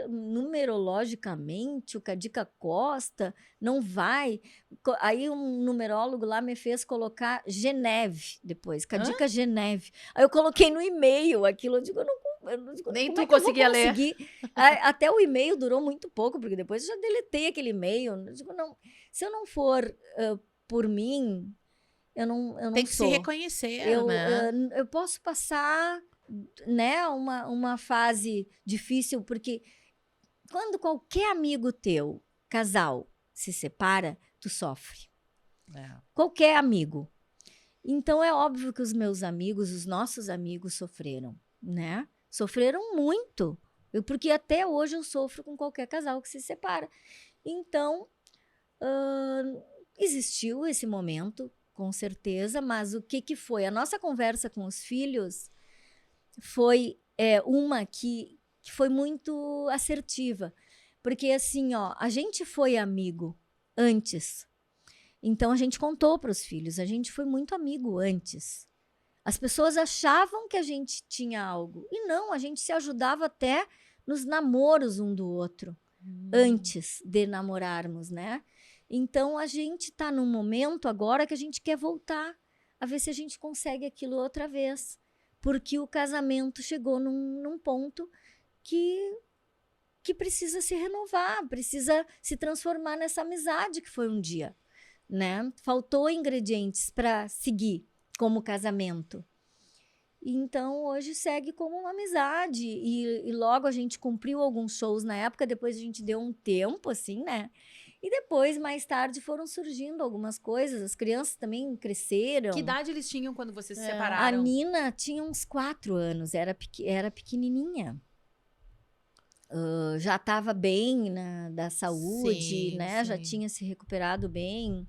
Numerologicamente, o Cadica Costa não vai. Aí um numerólogo lá me fez colocar Geneve depois, Cadica Geneve. Aí eu coloquei no e-mail aquilo, eu digo, nem tu conseguia ler. Até o e-mail durou muito pouco, porque depois eu já deletei aquele e-mail. Eu digo, não, se eu não for por mim, eu não tem que sou. se reconhecer, né? Eu posso passar, né, uma fase difícil, porque quando qualquer amigo teu, casal, se separa, tu sofre. Qualquer amigo. Então é óbvio que os meus amigos, os nossos amigos sofreram, né? Sofreram muito, porque até hoje eu sofro com qualquer casal que se separa. Então, existiu esse momento, com certeza, mas o que foi? A nossa conversa com os filhos foi uma que foi muito assertiva, porque assim, a gente foi amigo antes, então a gente contou para os filhos, a gente foi muito amigo antes. As pessoas achavam que a gente tinha algo. E não, a gente se ajudava até nos namoros um do outro, antes de namorarmos, né? Então, a gente está num momento agora que a gente quer voltar, a ver se a gente consegue aquilo outra vez. Porque o casamento chegou num ponto que precisa se renovar, precisa se transformar nessa amizade que foi um dia, né? Faltou ingredientes para seguir como casamento. Então, hoje segue como uma amizade. E logo a gente cumpriu alguns shows na época, depois a gente deu um tempo, assim, né? E depois, mais tarde, foram surgindo algumas coisas. As crianças também cresceram. Que idade eles tinham quando vocês se A separaram? Nina tinha uns 4 anos, era pequenininha. Já estava bem da saúde, Sim, né? Já sim. tinha se recuperado bem.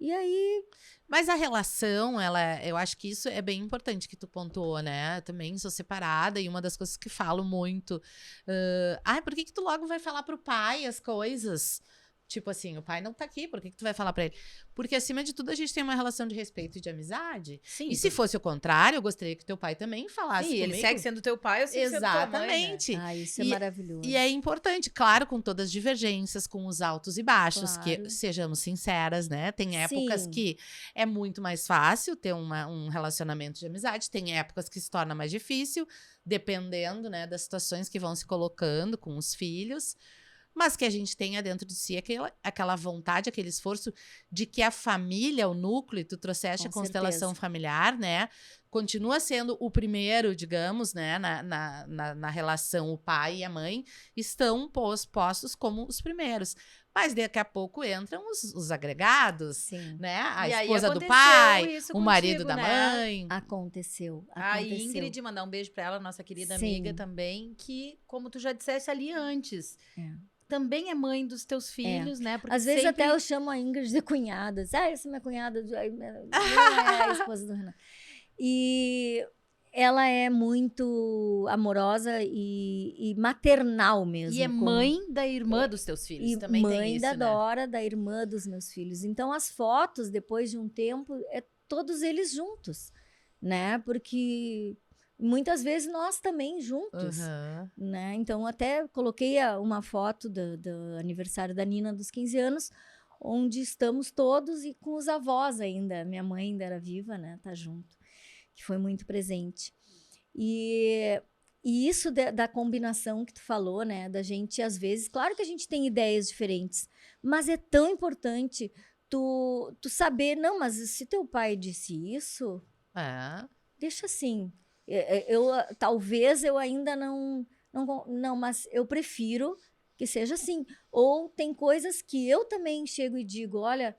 E aí, Mas a relação, eu acho que isso é bem importante que tu pontuou, né? Também sou separada e uma das coisas que falo muito, por que tu logo vai falar pro pai as coisas? Tipo assim, o pai não tá aqui, por que tu vai falar pra ele? Porque acima de tudo a gente tem uma relação de respeito e de amizade. Sim. E se fosse o contrário, eu gostaria que teu pai também falasse Sim, comigo. ele segue sendo teu pai, eu sigo sendo tua mãe, né? Exatamente. isso é maravilhoso. E é importante, claro, com todas as divergências, com os altos e baixos, Claro. que sejamos sinceras, né? Tem épocas Sim. que é muito mais fácil ter um relacionamento de amizade, tem épocas que se torna mais difícil, dependendo, né, das situações que vão se colocando com os filhos. Mas que a gente tenha dentro de si aquela vontade, aquele esforço de que a família, o núcleo, tu trouxeste a Com constelação certeza. familiar, né? Continua sendo o primeiro, digamos, né? Na relação, o pai e a mãe estão postos como os primeiros. Mas daqui a pouco entram os agregados, Sim. né? A E aí esposa do aconteceu pai, isso o marido contigo, da né? mãe. Aconteceu. A Ingrid, mandar um beijo pra ela, nossa querida Sim. amiga também, que, como tu já disseste ali antes, É. também é mãe dos teus filhos, né? Porque Às vezes sempre... até eu chamo a Ingrid de cunhada. Essa é minha cunhada, não é a esposa do Renan. E ela é muito amorosa e maternal mesmo. E é mãe da irmã dos teus filhos, E também mãe tem isso, da né? Dora, da irmã dos meus filhos. Então, as fotos, depois de um tempo, é todos eles juntos, né? Porque muitas vezes nós também juntos, Uhum. né? Então, até coloquei uma foto do aniversário da Nina dos 15 anos, onde estamos todos e com os avós ainda. Minha mãe ainda era viva, né? Tá junto, que foi muito presente. E isso da combinação que tu falou, né? Da gente, às vezes, claro que a gente tem ideias diferentes, mas é tão importante tu saber, não, mas se teu pai disse isso, É. deixa assim. Talvez eu ainda não, mas eu prefiro que seja assim. Ou tem coisas que eu também chego e digo, olha,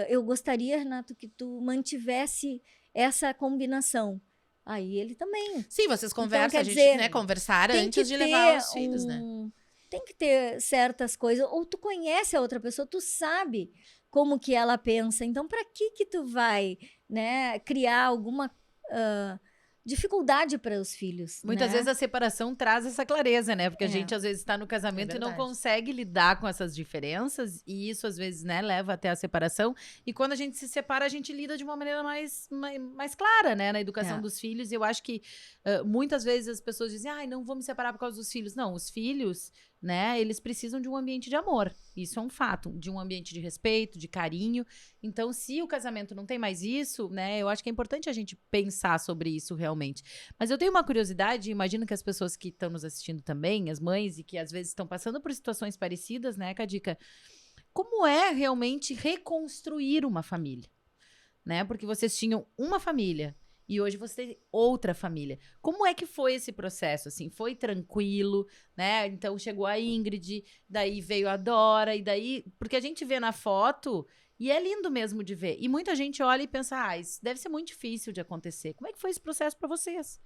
eu gostaria, Renato, que tu mantivesse essa combinação. Aí ele também. Sim, vocês conversam, quer a gente, dizer, né, conversaram Tem que antes de levar os ter filhos, né? Tem que ter certas coisas. Ou tu conhece a outra pessoa, tu sabe como que ela pensa. Então, para que tu vai, né, criar alguma dificuldade para os filhos? Muitas né? vezes a separação traz essa clareza, né? Porque a É. gente às vezes está no casamento e não verdade. consegue lidar com essas diferenças, e isso às vezes, né, leva até a separação. E quando a gente se separa, a gente lida de uma maneira mais clara, né, na educação É. dos filhos. E eu acho que muitas vezes as pessoas dizem, ai, não vou me separar por causa dos filhos. Não, os filhos, né, eles precisam de um ambiente de amor. Isso é um fato, de um ambiente de respeito, de carinho. Então, se o casamento não tem mais isso, né, eu acho que é importante a gente pensar sobre isso realmente. Mas eu tenho uma curiosidade, imagino que as pessoas que estão nos assistindo também, as mães, e que às vezes estão passando por situações parecidas, né, Cadica? Como é realmente reconstruir uma família? Né? Porque vocês tinham uma família e hoje você tem outra família. Como é que foi esse processo, assim? Foi tranquilo, né? Então chegou a Ingrid, daí veio a Dora, e daí... Porque a gente vê na foto e é lindo mesmo de ver. E muita gente olha e pensa, isso deve ser muito difícil de acontecer. Como é que foi esse processo para vocês?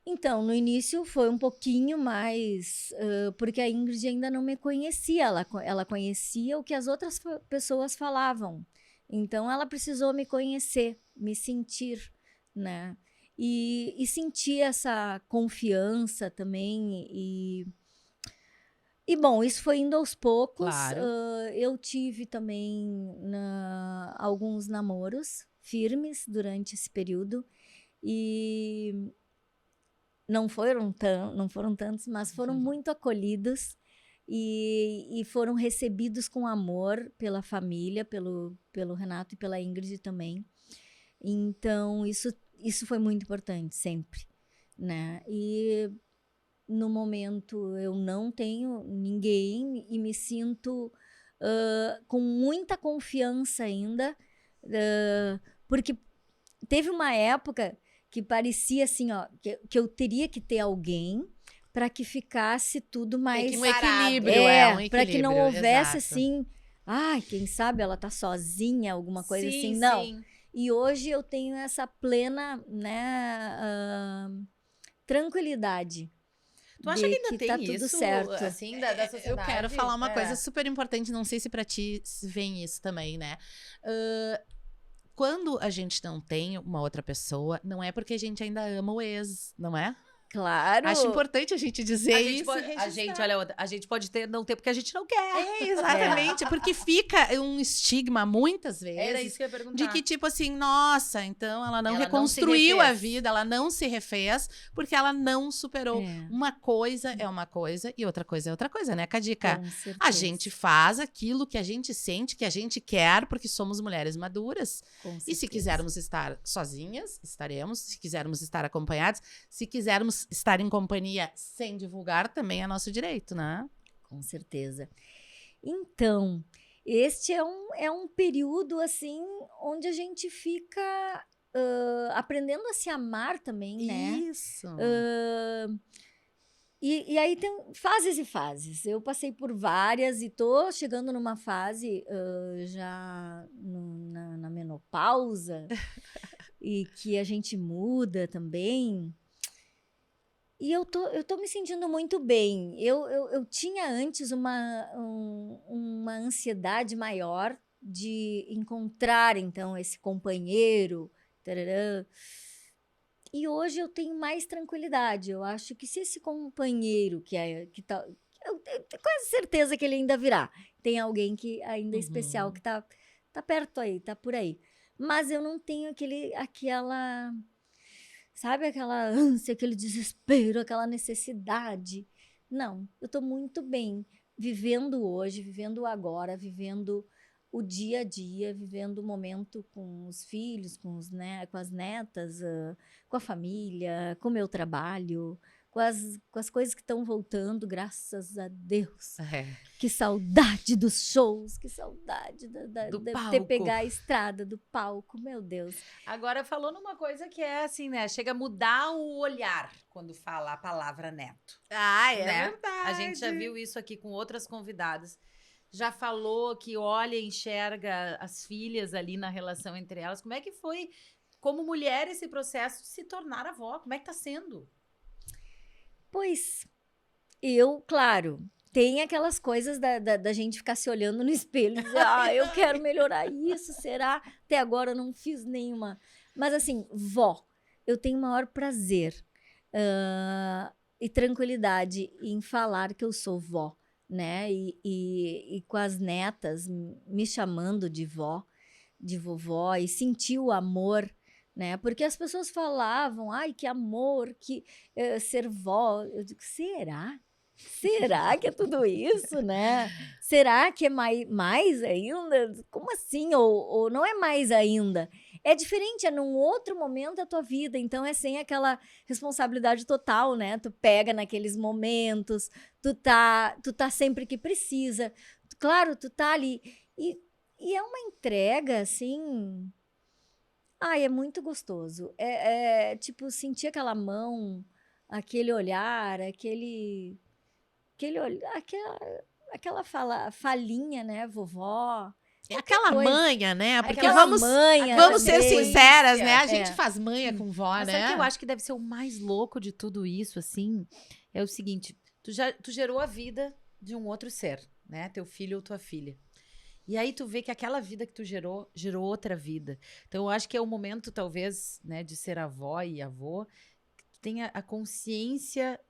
Então, no início foi um pouquinho mais... porque a Ingrid ainda não me conhecia. Ela conhecia o que as outras pessoas falavam. Então, ela precisou me conhecer, me sentir, né? E sentir essa confiança também. E bom, isso foi indo aos poucos. Claro. Eu tive também alguns namoros firmes durante esse período. E não foram tantos, mas foram muito acolhidos. E foram recebidos com amor pela família, pelo Renato e pela Ingrid também. Então, isso foi muito importante, sempre, né? E no momento eu não tenho ninguém e me sinto com muita confiança ainda, porque teve uma época que parecia assim, ó, que eu teria que ter alguém para que ficasse tudo mais... Um equilíbrio, um para que não houvesse, exato. assim... Ai, quem sabe ela tá sozinha, alguma coisa Sim, assim. Não. sim. E hoje eu tenho essa plena, tranquilidade. Tu acha que ainda que tem tá tudo isso, certo. assim, da sociedade? Eu quero falar uma coisa super importante, não sei se pra ti vem isso também, né? Quando a gente não tem uma outra pessoa, não é porque a gente ainda ama o ex, não é? Claro. Acho importante a gente dizer isso. A gente pode não ter porque a gente não quer. Exatamente, porque fica um estigma, muitas vezes, Era isso que eu ia perguntar. de que, tipo assim, nossa, então ela não Ela reconstruiu não se a refez. vida, ela não se refez, porque ela não superou. Uma coisa é uma coisa e outra coisa é outra coisa, né, Cadica? Com certeza. A gente faz aquilo que a gente sente, que a gente quer, porque somos mulheres maduras. Com E se certeza. quisermos estar sozinhas, estaremos. Se quisermos estar acompanhadas, se quisermos estar em companhia sem divulgar, também é nosso direito, né? Com certeza. Então, este é um período, assim, onde a gente fica aprendendo a se amar também, né? Isso. E aí tem fases e fases. Eu passei por várias e tô chegando numa fase já na menopausa e que a gente muda também. E eu tô me sentindo muito bem. Eu tinha antes uma ansiedade maior de encontrar, então, esse companheiro. Tararã. E hoje eu tenho mais tranquilidade. Eu acho que se esse companheiro que tá... Eu tenho quase certeza que ele ainda virá. Tem alguém que ainda é especial, que tá perto aí, tá por aí. Mas eu não tenho aquela... Sabe aquela ânsia, aquele desespero, aquela necessidade? Não, eu tô muito bem vivendo hoje, vivendo o agora, vivendo o dia a dia, vivendo o momento com os filhos, com as netas, com a família, com o meu trabalho, com as coisas que estão voltando, graças a Deus. Que saudade dos shows, que saudade de pegar a estrada do palco, meu Deus. Agora, falou numa coisa que é assim, né? Chega a mudar o olhar quando fala a palavra neto. Né? Verdade. A gente já viu isso aqui com outras convidadas. Já falou que olha e enxerga as filhas ali na relação entre elas. Como é que foi, como mulher, esse processo de se tornar avó? Como é que tá sendo? Pois, claro, tem aquelas coisas da gente ficar se olhando no espelho e dizer, eu quero melhorar isso, será? Até agora eu não fiz nenhuma. Mas assim, vó, eu tenho o maior prazer e tranquilidade em falar que eu sou vó, né? E com as netas me chamando de vó, de vovó, e sentir o amor, né? Porque as pessoas falavam, ai, que amor, que ser vó. Eu digo, será? Será que é tudo isso, né? Será que é mais ainda? Como assim? Ou não é mais ainda? É diferente, é num outro momento da tua vida, então é sem aquela responsabilidade total, né? Tu pega naqueles momentos, tu tá sempre que precisa. Claro, tu tá ali. E é uma entrega, assim... Ai, é muito gostoso. Tipo, sentir aquela mão, aquele olhar, aquela falinha, né, vovó. É aquela manha, né? Porque Aquela vamos ser também. sinceras, né? A gente faz manha com vó, Mas né? sabe o que eu acho que deve ser o mais louco de tudo isso, assim? É o seguinte, tu gerou a vida de um outro ser, né? Teu filho ou tua filha. E aí tu vê que aquela vida que tu gerou outra vida. Então eu acho que é o momento, talvez, né, de ser avó e avô, que tu tenha a consciência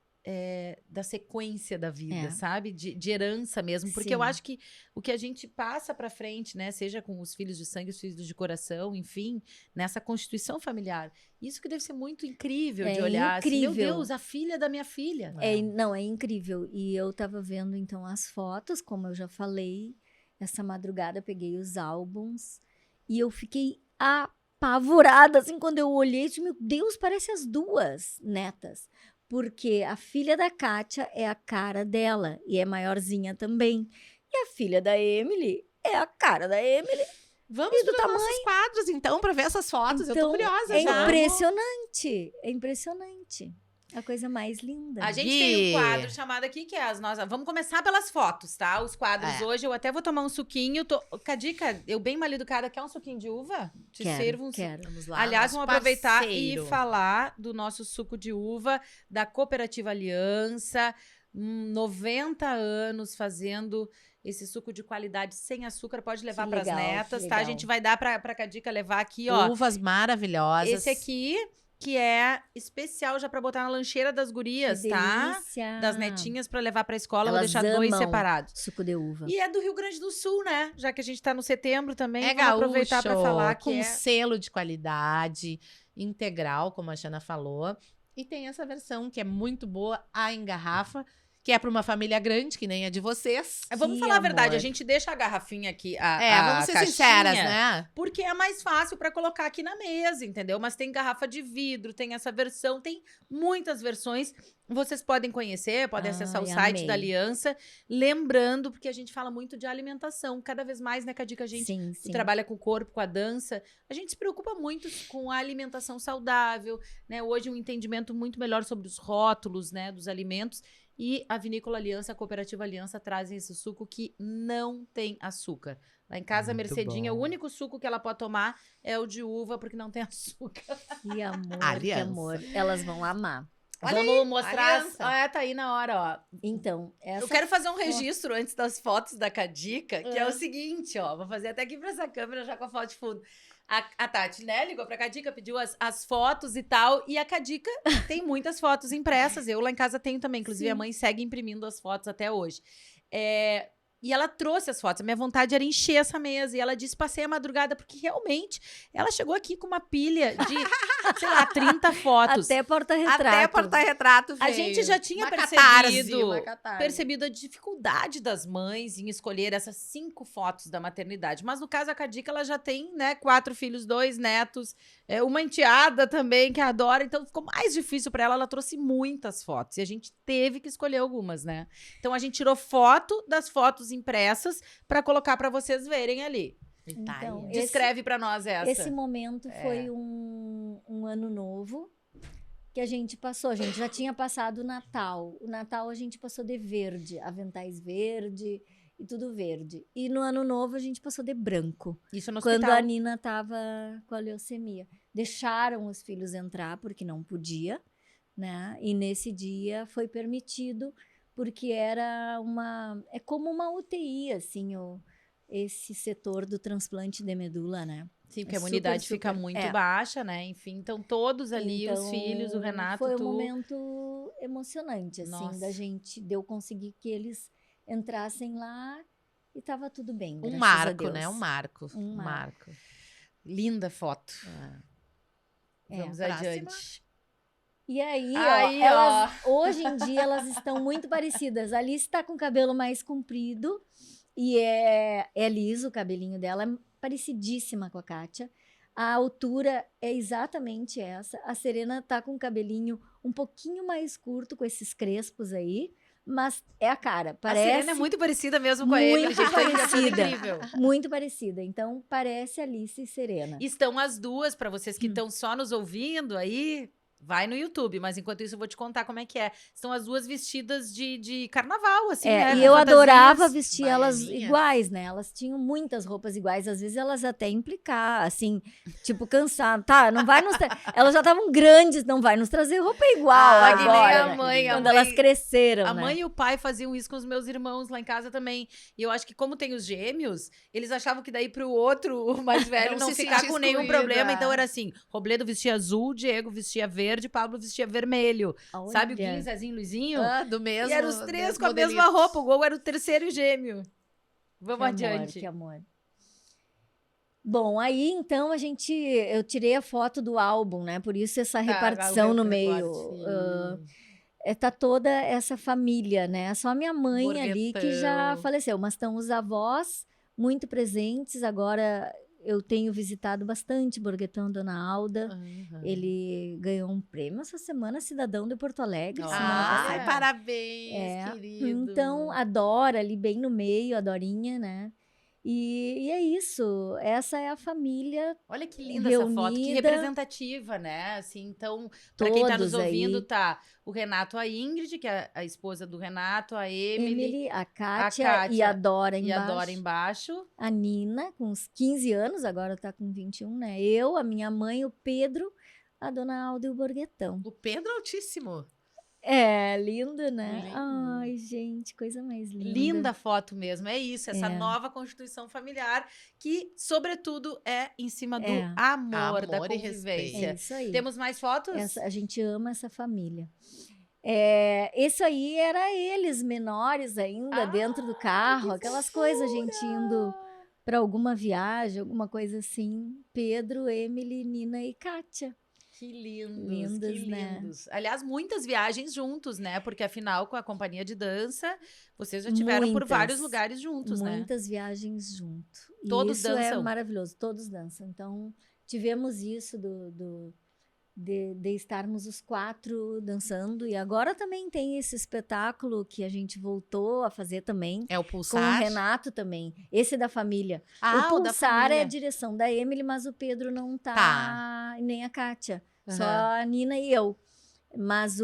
da sequência da vida, sabe? De herança mesmo. Porque eu acho que o que a gente passa pra frente, né, seja com os filhos de sangue, os filhos de coração, enfim, nessa constituição familiar. Isso que deve ser muito incrível de olhar. Incrível. Assim, meu Deus, a filha da minha filha. Não, é incrível. E eu tava vendo, então, as fotos, como eu já falei. Essa madrugada eu peguei os álbuns e eu fiquei apavorada, assim, quando eu olhei, disse, meu Deus, parece as duas netas. Porque a filha da Kátia é a cara dela e é maiorzinha também. E a filha da Emily é a cara da Emily. Vamos para os nossos quadros, então, para ver essas fotos. Então, eu tô curiosa já. É impressionante, é impressionante. A coisa mais linda. A gente Gui. tem um quadro chamado aqui, que é as nossas... Vamos começar pelas fotos, tá? Os quadros hoje, eu até vou tomar um suquinho. Cadica, eu bem mal educada, quer um suquinho de uva? Te sirvo um Quero. Vamos lá. Aliás, nosso vamos aproveitar parceiro. e falar do nosso suco de uva da Cooperativa Aliança. 90 anos fazendo esse suco de qualidade sem açúcar. Pode levar Que para as legal, netas, que tá? A legal. gente vai dar pra Cadica levar aqui, ó. Uvas maravilhosas. Esse aqui, que é especial já pra botar na lancheira das gurias, Que tá? delícia. Das netinhas pra levar pra escola. Elas Vou deixar dois amam separados. Suco de uva. E é do Rio Grande do Sul, né? Já que a gente tá no setembro também, É vamos gaúcho, aproveitar pra falar que com é... selo de qualidade, integral, como a Xana falou. E tem essa versão que é muito boa, a em garrafa, que é para uma família grande, que nem a de vocês. Vamos Que falar a verdade, amor. a gente deixa a garrafinha aqui, Vamos ser caixinha, sinceras, né? porque é mais fácil pra colocar aqui na mesa, entendeu? Mas tem garrafa de vidro, tem essa versão, tem muitas versões. Vocês podem conhecer, podem acessar o Ai, site amei. da Aliança. Lembrando, porque a gente fala muito de alimentação. Cada vez mais, né, Cadica, a gente Sim, sim. trabalha com o corpo, com a dança. A gente se preocupa muito com a alimentação saudável, né? Hoje um entendimento muito melhor sobre os rótulos, né, dos alimentos. E a Vinícola Aliança, a Cooperativa Aliança trazem esse suco que não tem açúcar. Lá em casa, a Muito Mercedinha, bom. o único suco que ela pode tomar é o de uva, porque não tem açúcar. Que amor, que Aliança. amor. Elas vão amar. Vamos mostrar. Aliança. Tá aí na hora, ó. Então, essa Eu quero fazer um registro antes das fotos da Cadica, que é Ah. o seguinte, ó. Vou fazer até aqui pra essa câmera, já com a foto de fundo. A Tati, né, ligou pra Cadica, pediu as fotos e tal. E a Cadica tem muitas fotos impressas. Eu lá em casa tenho também. Inclusive, Sim. a mãe segue imprimindo as fotos até hoje. E ela trouxe as fotos. A minha vontade era encher essa mesa. E ela disse, passei a madrugada, porque realmente ela chegou aqui com uma pilha de, sei lá, 30 fotos. até porta-retrato. Até porta-retrato A veio. gente já tinha Uma percebido, catarse. percebido a dificuldade das mães em escolher essas 5 fotos da maternidade. Mas no caso, a Cadica, ela já tem, né, 4 filhos, 2 netos, uma enteada também que adora. Então ficou mais difícil para ela. Ela trouxe muitas fotos e a gente teve que escolher algumas, né? Então a gente tirou foto das fotos impressas para colocar para vocês verem ali. Então, Descreve para nós essa. Esse momento foi um ano novo que a gente passou. A gente já tinha passado o Natal. O Natal a gente passou de verde, aventais verde e tudo verde. E no ano novo a gente passou de branco. Isso no Quando hospital. a Nina estava com a leucemia. Deixaram os filhos entrar porque não podia, né? E nesse dia foi permitido porque era é como uma UTI, assim, esse setor do transplante de medula, né? Sim, porque a super, imunidade fica super- muito é. baixa, né? Enfim, então todos ali, os Então, filhos, o Renato, foi tu... um momento emocionante, assim, Nossa. da gente, de eu conseguir que eles entrassem lá e tava tudo bem, Um graças a marco, Deus. né? Um marco. Um Um marco. marco. Linda foto. É. Vamos Próxima. adiante. E aí, Aí, ó, elas, hoje em dia elas estão muito parecidas. A Alice tá com o cabelo mais comprido e é liso o cabelinho dela, é parecidíssima com a Kátia. A altura é exatamente essa. A Serena tá com o cabelinho um pouquinho mais curto, com esses crespos aí, mas é a cara. Parece A Serena é muito parecida mesmo com muito ele. Gente, tá parecida. incrível. muito parecida. Então, parece Alice e Serena. Estão as duas, para vocês que estão só nos ouvindo aí, vai no YouTube. Mas enquanto isso, eu vou te contar como é que é. Estão as duas vestidas de carnaval, assim, né? E com eu fantasias. adorava vestir elas baianinhas. iguais, né? Elas tinham muitas roupas iguais, às vezes elas até implicar, assim, tipo, cansar. Tá, não vai nos elas já estavam grandes, não vai nos trazer roupa igual Ah, que nem agora, a né? mãe, a Quando mãe- elas cresceram, A né? mãe e o pai faziam isso com os meus irmãos lá em casa também. E eu acho que como tem os gêmeos, eles achavam que daí pro outro, o mais velho, Não não se ficar sentir com nenhum excluída. problema. Então era assim, Robledo vestia azul, Diego vestia verde, Pablo vestia vermelho. Sabe o Olha. Guinho, Zezinho, Luizinho? Do mesmo. E eram os três mesmo com a mesma modelito. roupa. O gol era o terceiro gêmeo. Vamos Que amor, adiante. que amor. Bom, aí então eu tirei a foto do álbum, né? Por isso essa repartição no meio. Tá toda essa família, né? Só a minha mãe ali que já Borguetão. faleceu, mas estão os avós muito presentes. Agora eu tenho visitado bastante Borguetão, Dona Alda. Ele ganhou um prêmio essa semana, cidadão de Porto Alegre. semana Ai, passada. parabéns, É, querido. Então, a Dora ali bem no meio, a Dorinha, né? E é isso, essa é a família Olha que linda essa foto, que reunida. representativa, né? Assim, então, para quem tá nos Todos aí. ouvindo, tá o Renato, a Ingrid, que é a esposa do Renato, a Emily, Emily, a Kátia e a Dora e embaixo. a Dora embaixo. A Nina, com uns 15 anos, agora tá com 21, né? Eu, a minha mãe, o Pedro, a dona Alda e o Borguetão. O Pedro altíssimo. É, lindo, né? Lindo. Ai, gente, coisa mais linda. Linda foto mesmo, é isso, essa nova constituição familiar que, sobretudo, é em cima do amor, da Amor e convivência. É isso aí. Temos mais fotos? A gente ama essa família. Esse aí era eles, menores ainda, dentro do carro, aquelas coisas, a gente indo para alguma viagem, alguma coisa assim. Pedro, Emily, Nina e Kátia. Que lindos, Lindos, que né? lindos. Aliás, muitas viagens juntos, né? Porque afinal, com a companhia de dança, vocês já tiveram por vários lugares juntos, né? Muitas viagens juntos. Todos isso dançam? É maravilhoso, todos dançam. Então, tivemos isso de estarmos os 4 dançando. E agora também tem esse espetáculo que a gente voltou a fazer também. É o Com o Pulsar. Renato também. Esse da família. Ah, o o da Pulsar família. é a direção da Emily, mas o Pedro não tá. Nem a Kátia. Só Aham. a Nina e eu. Mas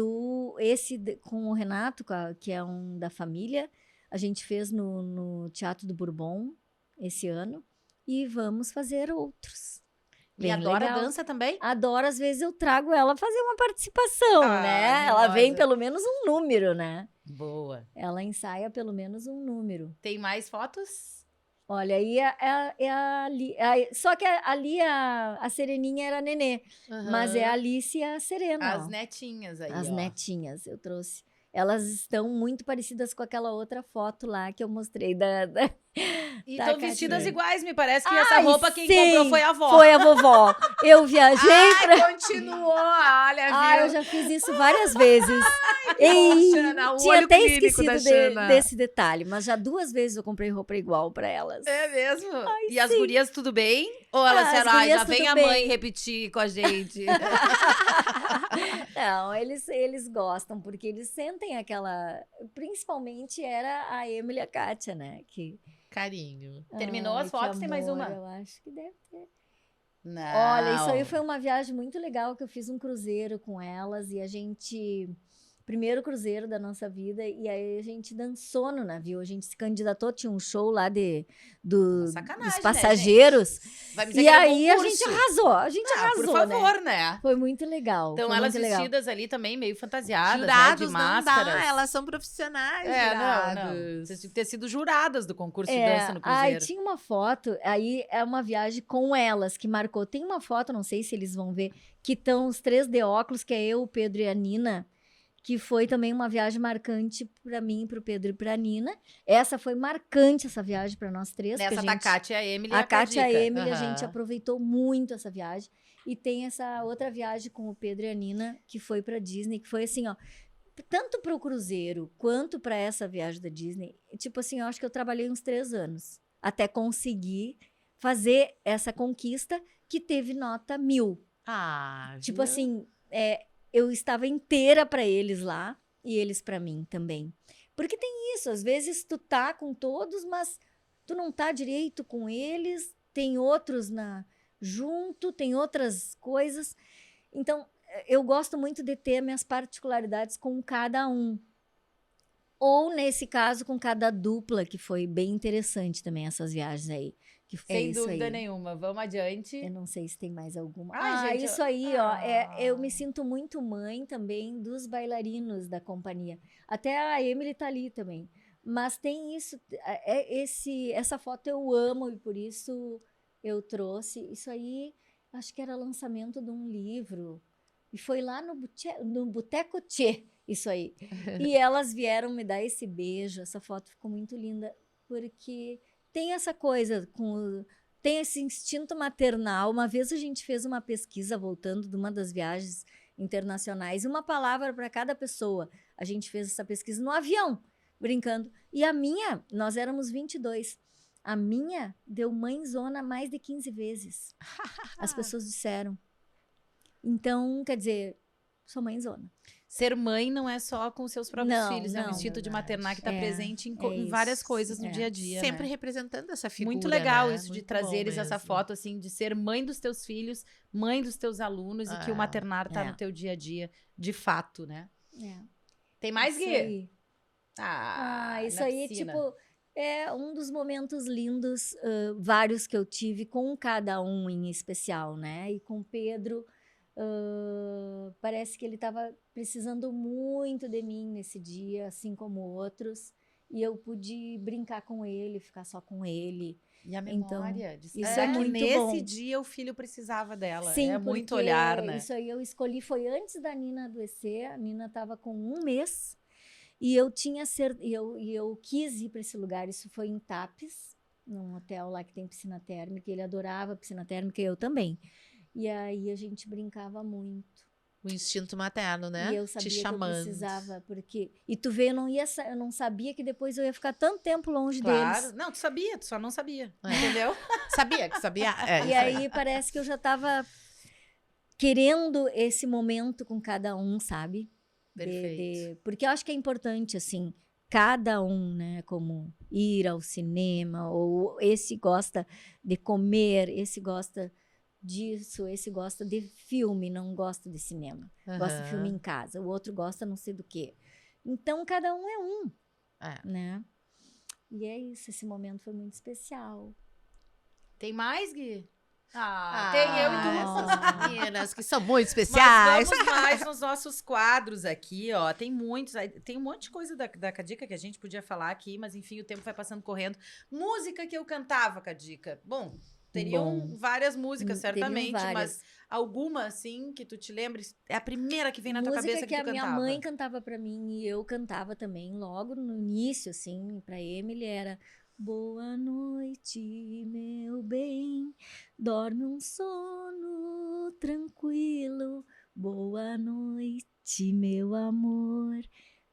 com o Renato, que é um da família, a gente fez no Teatro do Bourbon esse ano. E vamos fazer outros. E a Bem Dora legal. dança também? Adoro, às vezes eu trago ela fazer uma participação, né? Ela mimosa. vem pelo menos um número, né? Boa. Ela ensaia pelo menos um número. Tem mais fotos? Olha, aí só que ali a Sereninha era a Nenê, mas é a Alice e a Serena. As ó. netinhas aí, As ó. netinhas, eu trouxe. Elas estão muito parecidas com aquela outra foto lá que eu mostrei E da estão vestidas Catinha. iguais, me parece que essa Ai, roupa quem sim, comprou foi a avó. Foi a vovó. Eu viajei pra... Continuou, olha, eu já fiz isso várias vezes. Ei, Xana, o tinha olho até clínico da esquecido Xana. desse detalhe, mas já 2 vezes eu comprei roupa igual pra elas. É mesmo? E as sim. gurias tudo bem? Ou elas As disseram, gurias já vem tudo a bem." mãe repetir com a gente? Não, eles gostam, porque eles sentem aquela... Principalmente era a Emily e a Kátia, né? Que, Carinho. Terminou as que fotos? Tem mais amor, uma? Eu acho que deve ter. Não. Olha, isso aí foi uma viagem muito legal, que eu fiz um cruzeiro com elas e a gente... Primeiro cruzeiro da nossa vida, e aí a gente dançou no navio, a gente se candidatou, tinha um show lá dos Sacanagem, passageiros, né, gente? Vai me dizer e que era aí a concurso. gente arrasou, Por favor, né? Foi muito legal. Então foi elas muito legal. vestidas ali também meio fantasiadas, Jurados né? De não máscaras. dá, elas são profissionais, Não. jurados. Vocês tinham que ter sido juradas do concurso de dança no Aí cruzeiro. tinha uma foto, aí é uma viagem com elas que marcou. Tem uma foto, não sei se eles vão ver, que estão os 3 de óculos, que é eu, o Pedro e a Nina, que foi também uma viagem marcante para mim, para o Pedro e para a Nina. Essa foi marcante, essa viagem para nós 3. Nessa da Kátia, a Emily e A Kátia e a Cadica. Emily, a gente aproveitou muito essa viagem. E tem essa outra viagem com o Pedro e a Nina, que foi para Disney, que foi assim, ó, tanto para o cruzeiro quanto para essa viagem da Disney. Tipo assim, eu acho que eu trabalhei uns 3 anos até conseguir fazer essa conquista que teve nota 1000. Tipo viu? assim, eu estava inteira para eles lá e eles para mim também. Porque tem isso, às vezes tu tá com todos, mas tu não tá direito com eles, tem outros junto, tem outras coisas. Então, eu gosto muito de ter minhas particularidades com cada um. Ou, nesse caso, com cada dupla, que foi bem interessante também essas viagens aí. Que Sem dúvida nenhuma. Vamos adiante. Eu não sei se tem mais alguma. Ai, gente, isso aí, ó. Eu me sinto muito mãe também dos bailarinos da companhia. Até a Emily tá ali também. Mas tem isso, essa foto eu amo e por isso eu trouxe. Isso aí, acho que era lançamento de um livro. E foi lá no Boteco Tchê, isso aí. E elas vieram me dar esse beijo. Essa foto ficou muito linda, porque... Tem essa coisa, tem esse instinto maternal. Uma vez a gente fez uma pesquisa, voltando de uma das viagens internacionais, uma palavra para cada pessoa. A gente fez essa pesquisa no avião, brincando. E a minha, nós éramos 22. A minha deu mãezona mais de 15 vezes. As pessoas disseram. Então, quer dizer, sou mãezona. ser mãe não é só com seus próprios Não, filhos, né? O não. instinto de Verdade. maternar que tá É, presente em, é em várias isso, coisas no é. dia a dia, Sempre né? representando essa figura, Muito legal né? isso de Muito trazeres bom essa mesmo. foto, assim, de ser mãe dos teus filhos, mãe dos teus alunos e que o É, maternar tá é. no teu dia a dia, de fato, né? É. Tem mais, Isso Gui? aí. Ah, Isso na aí, piscina. tipo, é um dos momentos lindos, vários que eu tive com cada um em especial, né? E com o Pedro, parece que ele estava precisando muito de mim nesse dia, assim como outros. E eu pude brincar com ele, ficar só com ele. E a Então, memória. isso é que muito nesse bom. dia o filho precisava dela. Sim, É muito porque olhar, né? isso aí eu escolhi, foi antes da Nina adoecer. A Nina estava com 1 mês. E eu tinha eu quis ir para esse lugar. Isso foi em Tapes, num hotel lá que tem piscina térmica. Ele adorava piscina térmica e eu também. E aí a gente brincava muito. O instinto materno, né? E eu Te sabia que eu chamando. precisava, porque. E tu vê, eu não sabia que depois eu ia ficar tanto tempo longe Claro. deles. Não, tu sabia, tu só não sabia. É. Entendeu? Sabia que sabia? É, E isso aí parece que eu já estava querendo esse momento com cada um, sabe? Perfeito. Porque eu acho que é importante, assim, cada um, né? Como ir ao cinema, ou esse gosta de comer, esse gosta disso, esse gosta de filme, não gosta de cinema. Gosta de filme em casa, o outro gosta não sei do quê. Então, cada um é um, É. né? E é isso, esse momento foi muito especial. Tem mais, Gui? Tem eu e tu. essas meninas que são muito Mas especiais. vamos mais nos nossos quadros aqui, ó. Tem muitos. Tem um monte de coisa da Cadica que a gente podia falar aqui, mas enfim, o tempo vai passando correndo. Música que eu cantava, Cadica. Bom, teriam Bom, várias músicas, teriam certamente, várias. mas alguma, assim, que tu te lembres, é a primeira que vem na tua Música cabeça que que a tu minha cantava. mãe cantava pra mim e eu cantava também logo no início, assim, pra Emily era boa noite, meu bem, dorme um sono tranquilo, boa noite, meu amor,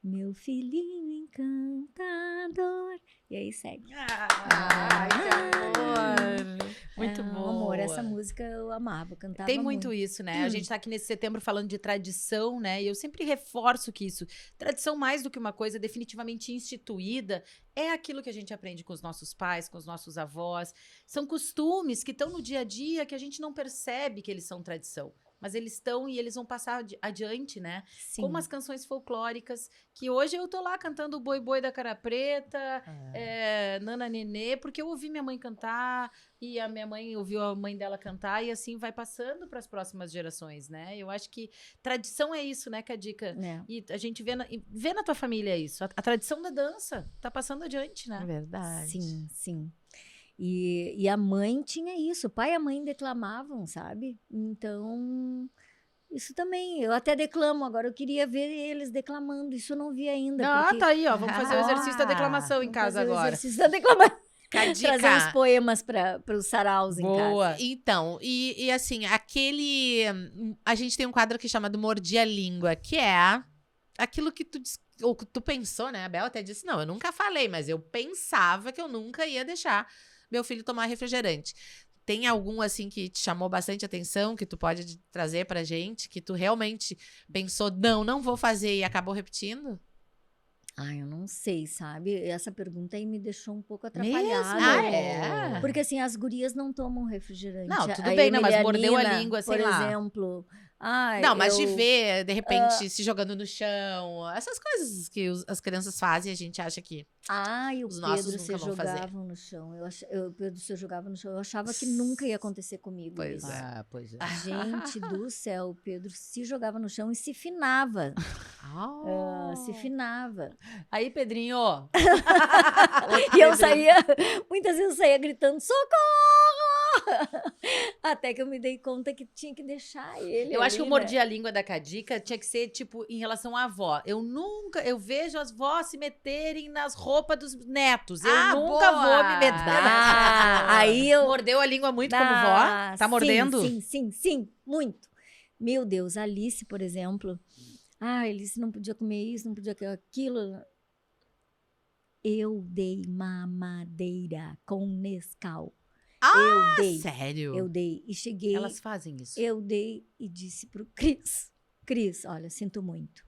meu filhinho encantador. E aí segue. Ai, que amor! Muito boa. Amor, essa música eu amava, cantava Tem muito isso, né? A gente tá aqui nesse setembro falando de tradição, né? E eu sempre reforço que isso, tradição mais do que uma coisa definitivamente instituída, é aquilo que a gente aprende com os nossos pais, com os nossos avós. São costumes que estão no dia a dia que a gente não percebe que eles são tradição. Mas eles estão e eles vão passar adiante, né? Sim. Como as canções folclóricas, que hoje eu tô lá cantando o Boi Boi da Cara Preta, Nana Nenê, porque eu ouvi minha mãe cantar e a minha mãe ouviu a mãe dela cantar e assim vai passando para as próximas gerações, né? Eu acho que tradição é isso, né, Cadica? É. E a gente vê na tua família isso. A tradição da dança tá passando adiante, né? É verdade. Sim, sim. E a mãe tinha isso, o pai e a mãe declamavam, sabe? Então, isso também, eu até declamo, agora eu queria ver eles declamando, isso eu não vi ainda. Porque Tá aí, ó, vamos fazer o exercício da declamação em vamos casa fazer o agora. exercício da declamação, Cadica. trazer uns poemas para os saraus em casa. Boa. Então, e assim, a gente tem um quadro aqui chamado Mordi a Língua, que é aquilo que ou que tu pensou, né? A Bel até disse, não, eu nunca falei, mas eu pensava que eu nunca ia deixar meu filho tomar refrigerante. Tem algum, assim, que te chamou bastante atenção, que tu pode trazer pra gente, que tu realmente pensou, não vou fazer e acabou repetindo? Eu não sei, sabe? Essa pergunta aí me deixou um pouco Mesmo? atrapalhada. É? Porque assim, as gurias não tomam refrigerante. Não, tudo A bem, né? Mas Emily e a mordeu a Nina, língua, sei por lá. exemplo. Não, mas de ver, de repente, se jogando no chão, essas coisas que as crianças fazem, a gente acha que E o os nossos Pedro se nunca vão fazer. jogavam no chão. O Pedro se jogava no chão. Eu achava que nunca ia acontecer comigo. Pois isso. é. Pois é. Gente do céu, o Pedro se jogava no chão e se finava. Se finava. Aí, Pedrinho, E eu saía, muitas vezes eu saía gritando, socorro! Até que eu me dei conta que tinha que deixar ele. eu acho que o ali, mordi né? a língua da Cadica tinha que ser, tipo, em relação à avó. Eu vejo as vós se meterem nas roupas dos netos. Eu nunca boa! vou me meter. Aí eu. Mordeu a língua muito como vó? Tá mordendo? Sim, muito. Meu Deus, Alice, por exemplo. Alice não podia comer isso, não podia comer aquilo. Eu dei mamadeira com Nescau. Eu dei. Sério? Eu dei. E cheguei. Elas fazem isso. Eu dei e disse pro Cris. Cris, olha, sinto muito.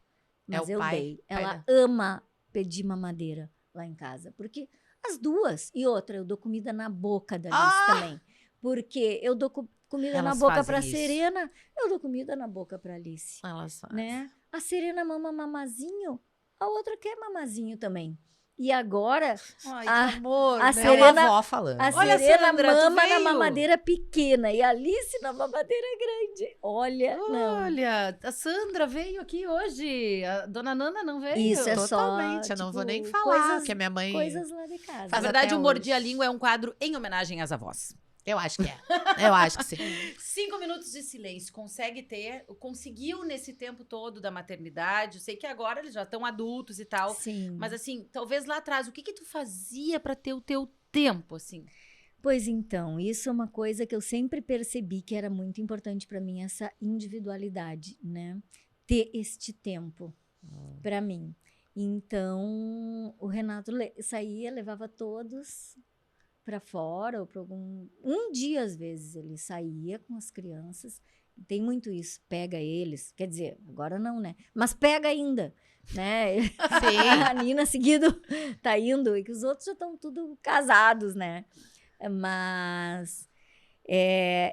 mas o eu pai, dei. pai Ela ama pedir mamadeira lá em casa, porque as duas. E outra, eu dou comida na boca da Alice também. Porque eu dou comida na Elas boca fazem pra isso. Serena, eu dou comida na boca pra Alice, Elas fazem. né? A Serena mama mamazinho, a outra quer mamazinho também. E agora, Ai, a- que amor, a né? É uma Serena- avó falando. a Olha, Serena Sandra, tu mama na veio? mamadeira pequena e a Alice na mamadeira grande. Olha, não. Olha, a Sandra veio aqui hoje. A dona Nana não veio. Isso é só, Totalmente, eu não vou nem tipo, falar, que a minha mãe... coisas lá de casa. Na Faz verdade, até o Mordi a hoje. Língua é um quadro em homenagem às avós. Eu acho que é. Eu acho que sim. 5 minutos de silêncio. Conseguiu nesse tempo todo da maternidade. Eu sei que agora eles já estão adultos e tal. Sim. Mas assim, talvez lá atrás, o que tu fazia pra ter o teu tempo, assim? Pois então, isso é uma coisa que eu sempre percebi que era muito importante para mim, essa individualidade, né? Ter este tempo para mim. Então, o Renato saía, levava todos para fora ou para um dia às vezes ele saía com as crianças. Tem muito isso, pega eles, quer dizer, agora não, né? Mas pega ainda, né? Sim. A Nina seguido tá indo e que os outros já estão tudo casados, né? Mas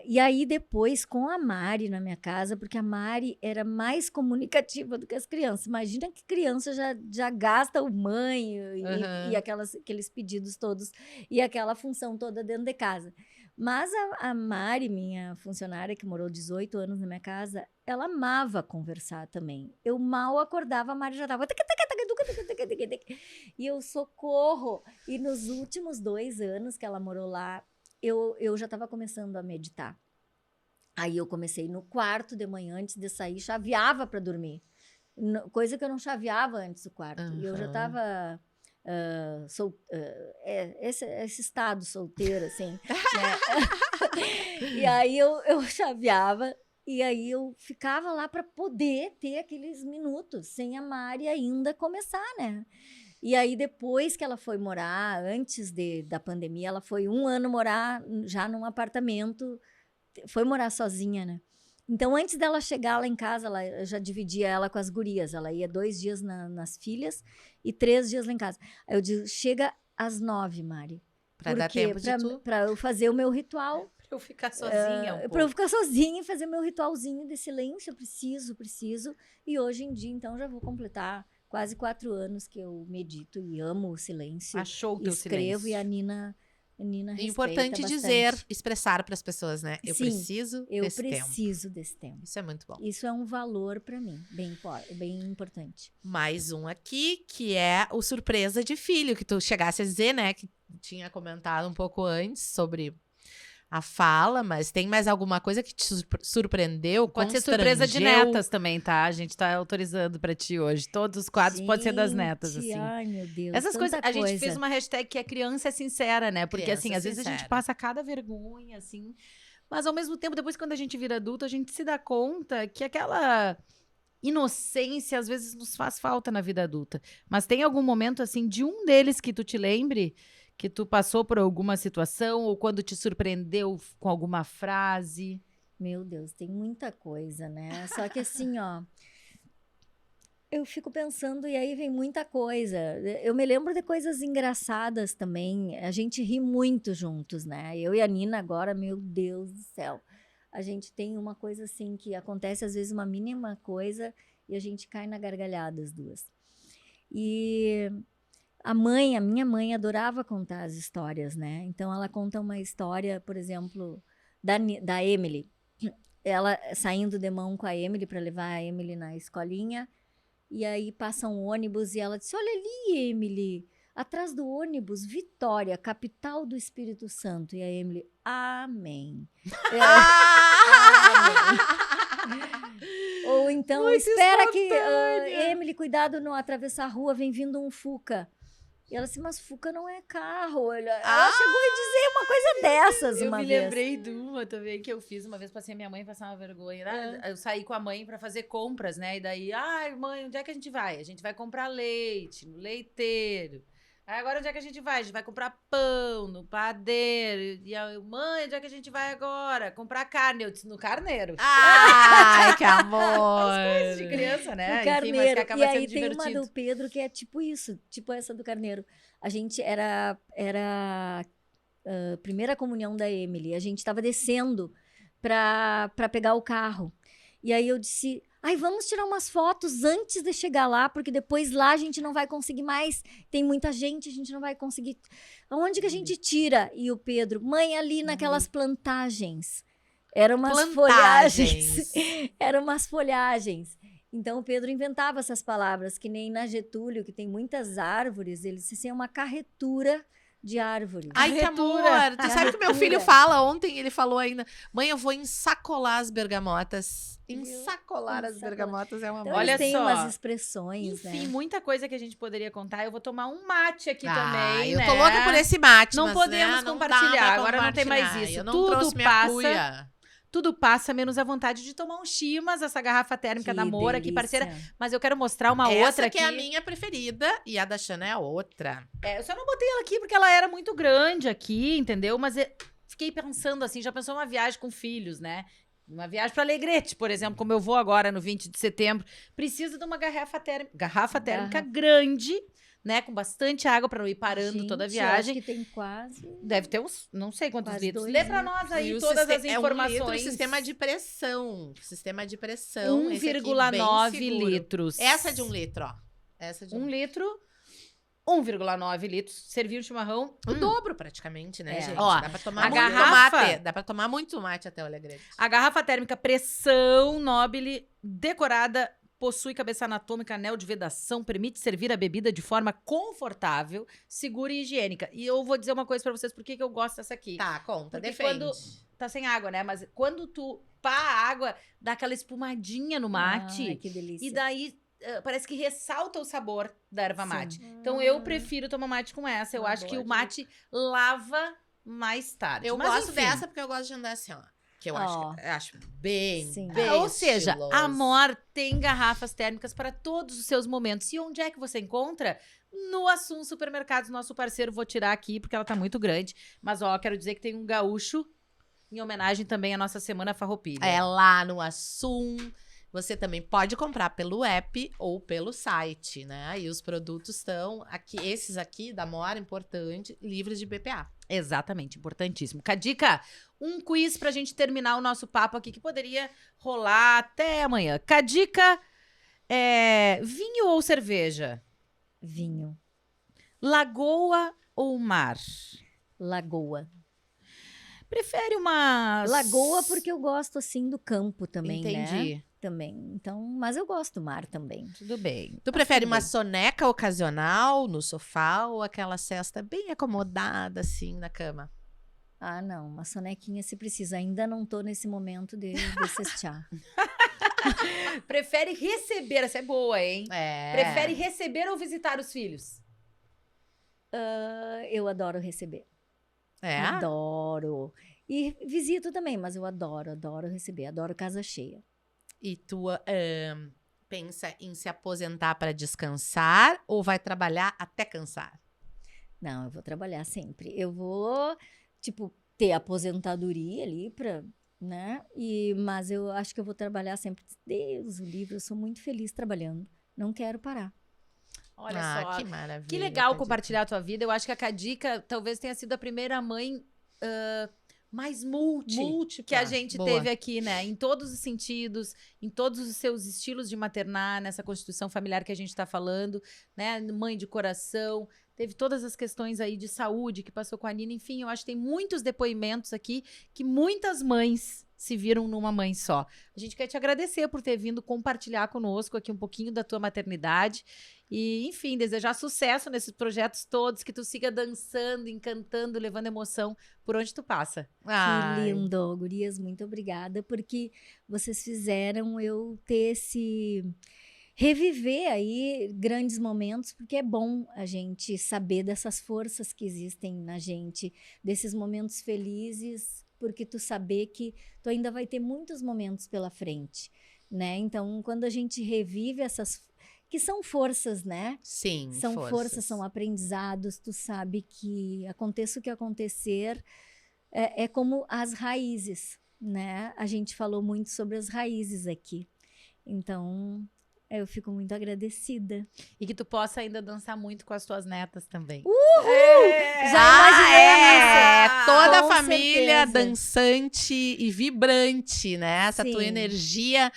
e aí depois com a Mari na minha casa, porque a Mari era mais comunicativa do que as crianças. Imagina que criança já gasta o mãe e aqueles pedidos todos e aquela função toda dentro de casa. Mas a Mari, minha funcionária que morou 18 anos na minha casa, ela amava conversar também. Eu mal acordava, a Mari já estava... E eu socorro. E nos últimos 2 anos que ela morou lá, eu já estava começando a meditar. Aí eu comecei no quarto de manhã, antes de sair, chaveava para dormir. Coisa que eu não chaveava antes do quarto. E eu já estava... esse estado solteiro, assim. Né? E aí eu chaveava. E aí eu ficava lá para poder ter aqueles minutos, sem a Mari ainda começar, né? E aí, depois que ela foi morar, antes da pandemia, ela foi 1 ano morar já num apartamento, foi morar sozinha, né? Então, antes dela chegar lá em casa, eu já dividia ela com as gurias. Ela ia 2 dias nas filhas e 3 dias lá em casa. Aí eu digo, chega às 9, Mari. Pra dar tempo de tu. Pra eu fazer o meu ritual. Pra eu ficar sozinha Pra eu ficar sozinha e fazer meu ritualzinho de silêncio. Eu preciso. E hoje em dia, então, já vou completar quase 4 anos que eu medito e amo o silêncio. Achou o teu Escrevo silêncio. e a Nina respeita Importante bastante. dizer, expressar para as pessoas, né? Eu Sim, preciso Eu desse tempo. preciso desse tempo. Isso é muito bom. Isso é um valor para mim, bem importante. Mais um aqui, que é o surpresa de filho, que tu chegasse a dizer, né? Que tinha comentado um pouco antes sobre a fala, mas tem mais alguma coisa que te surpreendeu? Pode ser surpresa de netas também, tá? A gente tá autorizando pra ti hoje. Todos os quadros podem ser das netas, assim. Ai, meu Deus. Essas coisas, a gente coisa. fez uma hashtag que é criança é sincera, né? Porque Criança assim, às vezes a gente sincera. passa cada vergonha, assim. Mas ao mesmo tempo, depois quando a gente vira adulto, a gente se dá conta que aquela inocência às vezes nos faz falta na vida adulta. Mas tem algum momento, assim, de um deles que tu te lembre? Que tu passou por alguma situação ou quando te surpreendeu com alguma frase? Meu Deus, tem muita coisa, né? Só que assim, ó, eu fico pensando e aí vem muita coisa. Eu me lembro de coisas engraçadas também. A gente ri muito juntos, né? Eu e a Nina agora, meu Deus do céu. A gente tem uma coisa assim que acontece às vezes uma mínima coisa e a gente cai na gargalhada as duas. E a minha mãe adorava contar as histórias, né? Então ela conta uma história, por exemplo, da Emily. Ela saindo de mão com a Emily para levar a Emily na escolinha. E aí passa um ônibus e ela disse: olha ali, Emily, atrás do ônibus, Vitória, capital do Espírito Santo. E a Emily, amém. Ou então, Muito espera que espontânea. Emily, cuidado não atravessar a rua, vem vindo um Fuca. E ela disse, mas Fuca não é carro. Ela chegou a dizer uma coisa dessas Eu uma me vez. lembrei de uma também que eu fiz uma vez, passei a minha mãe passar uma vergonha. Eu saí com a mãe pra fazer compras, né? E daí, ai, mãe, onde é que a gente vai? A gente vai comprar leite, no leiteiro. Aí agora onde é que a gente vai? A gente vai comprar pão no padeiro. E a mãe, onde é que a gente vai agora? Comprar carne. Eu disse, no carneiro. Ai, que amor! Coisas de criança, né? No Enfim, carneiro. mas que acaba E aí sendo tem uma divertido. do Pedro que é tipo isso, tipo essa do carneiro. A gente era a primeira comunhão da Emily. A gente estava descendo para pegar o carro. E aí eu disse, ai, vamos tirar umas fotos antes de chegar lá, porque depois lá a gente não vai conseguir mais. Tem muita gente, a gente não vai conseguir. Aonde que a gente tira? E o Pedro, mãe, ali naquelas plantagens. Eram umas folhagens. Eram umas folhagens. Então o Pedro inventava essas palavras, que nem na Getúlio, que tem muitas árvores, ele disse assim, é uma carretura de árvores. Ai, que Carretura. amor! Tu sabe o que meu filho fala? Ontem ele falou ainda, mãe, eu vou ensacolar as bergamotas. Ensacolar as Ensacolar. bergamotas é uma Então, boa. Olha eles têm só. umas expressões, Enfim, né? muita coisa que a gente poderia contar. Eu vou tomar um mate aqui Ah, também, eu né? tô louca por esse mate, Não mas, podemos né, não dá compartilhar, pra agora não tem mais compartilhar. isso. Eu não Tudo trouxe minha passa. cuia. Tudo passa, menos a vontade de tomar um chimas, essa garrafa térmica da Moura aqui, delícia. parceira. Mas eu quero mostrar uma Essa outra que aqui. é a minha preferida e a da Xana é a outra. Eu só não botei ela aqui porque ela era muito grande aqui, entendeu? Mas fiquei pensando assim, já pensou uma viagem com filhos, né? Uma viagem para Alegrete, por exemplo, como eu vou agora no 20 de setembro, precisa de uma garrafa térmica grande, né? Com bastante água para não ir parando toda a Gente, eu acho viagem. que tem quase... Deve ter uns, não sei quantos Quase litros. 2 Lê pra litros. nós aí E o todas as sistema- informações. É 1 litro sistema de pressão. Sistema de pressão. esse aqui bem 1,9 seguro. litros. Essa é de 1 litro, ó. Essa é de 1 litro, 1,9 litros. Serviu um chimarrão. O dobro, praticamente, né, É. gente? Ó, dá pra tomar a muito garrafa- tomate. Dá pra tomar muito tomate até o Alegrete. A garrafa térmica pressão Nobile, decorada, possui cabeça anatômica, anel de vedação, permite servir a bebida de forma confortável, segura e higiênica. E eu vou dizer uma coisa pra vocês, por que que eu gosto dessa aqui. Tá, conta, Porque defende. quando tá sem água, né? Mas quando tu pá a água, dá aquela espumadinha no mate. Ai, que delícia. E daí parece que ressalta o sabor da erva Sim. mate. Então eu prefiro tomar mate com essa. Eu Uma acho que boa o mate lava mais tarde. Eu Mas, gosto enfim. dessa porque eu gosto de andar assim, ó. Que eu Ó. acho bem, Sim. bem Ou seja, estiloso. a Mor tem garrafas térmicas para todos os seus momentos. E onde é que você encontra? No Assum Supermercados, nosso parceiro. Vou tirar aqui porque ela tá muito grande. Mas, ó, quero dizer que tem um gaúcho em homenagem também à nossa Semana Farroupilha. É lá no Assum. Você também pode comprar pelo app ou pelo site, né? E os produtos estão aqui, esses aqui da Mora, importante, livres de BPA. Exatamente, importantíssimo. Cadica, um quiz pra gente terminar o nosso papo aqui que poderia rolar até amanhã. Cadica, vinho ou cerveja? Vinho. Lagoa ou mar? Lagoa. Prefere uma... Lagoa porque eu gosto, assim, do campo também, né? Entendi. Também. Então, mas eu gosto do mar também. Tudo bem. Tu prefere tudo uma bem. soneca ocasional no sofá ou aquela cesta bem acomodada assim na cama? Ah, não. Uma sonequinha se precisa. Ainda não tô nesse momento de cestear. Prefere receber, essa é boa, hein? É. Prefere receber ou visitar os filhos? Eu adoro receber. É? Adoro. E visito também, mas eu adoro receber. Adoro casa cheia. E tu pensa em se aposentar para descansar ou vai trabalhar até cansar? Não, eu vou trabalhar sempre. Eu vou, tipo, ter aposentadoria ali pra, né? Mas eu acho que eu vou trabalhar sempre. Deus, o livro, eu sou muito feliz trabalhando. Não quero parar. Olha só, que maravilha. que legal Cadica. compartilhar a tua vida. Eu acho que a Cadica talvez tenha sido a primeira mãe mais Múltipla. que a gente Boa. teve aqui, né? Em todos os sentidos, em todos os seus estilos de maternar, nessa constituição familiar que a gente tá falando, né? Mãe de coração, teve todas as questões aí de saúde que passou com a Nina. Enfim, eu acho que tem muitos depoimentos aqui que muitas mães se viram numa mãe só. A gente quer te agradecer por ter vindo compartilhar conosco aqui um pouquinho da tua maternidade e, enfim, desejar sucesso nesses projetos todos, que tu siga dançando, encantando, levando emoção por onde tu passa. Que lindo, gurias, muito obrigada, porque vocês fizeram eu ter reviver aí grandes momentos, porque é bom a gente saber dessas forças que existem na gente, desses momentos felizes, porque tu saber que tu ainda vai ter muitos momentos pela frente, né? Então, quando a gente revive que são forças, né? Sim, São forças, são aprendizados. Tu sabe que aconteça o que acontecer, é como as raízes, né? A gente falou muito sobre as raízes aqui. Então, eu fico muito agradecida. E que tu possa ainda dançar muito com as tuas netas também. Já imaginamos! Toda a Com família certeza. dançante e vibrante, né? Essa tua Sim. energia,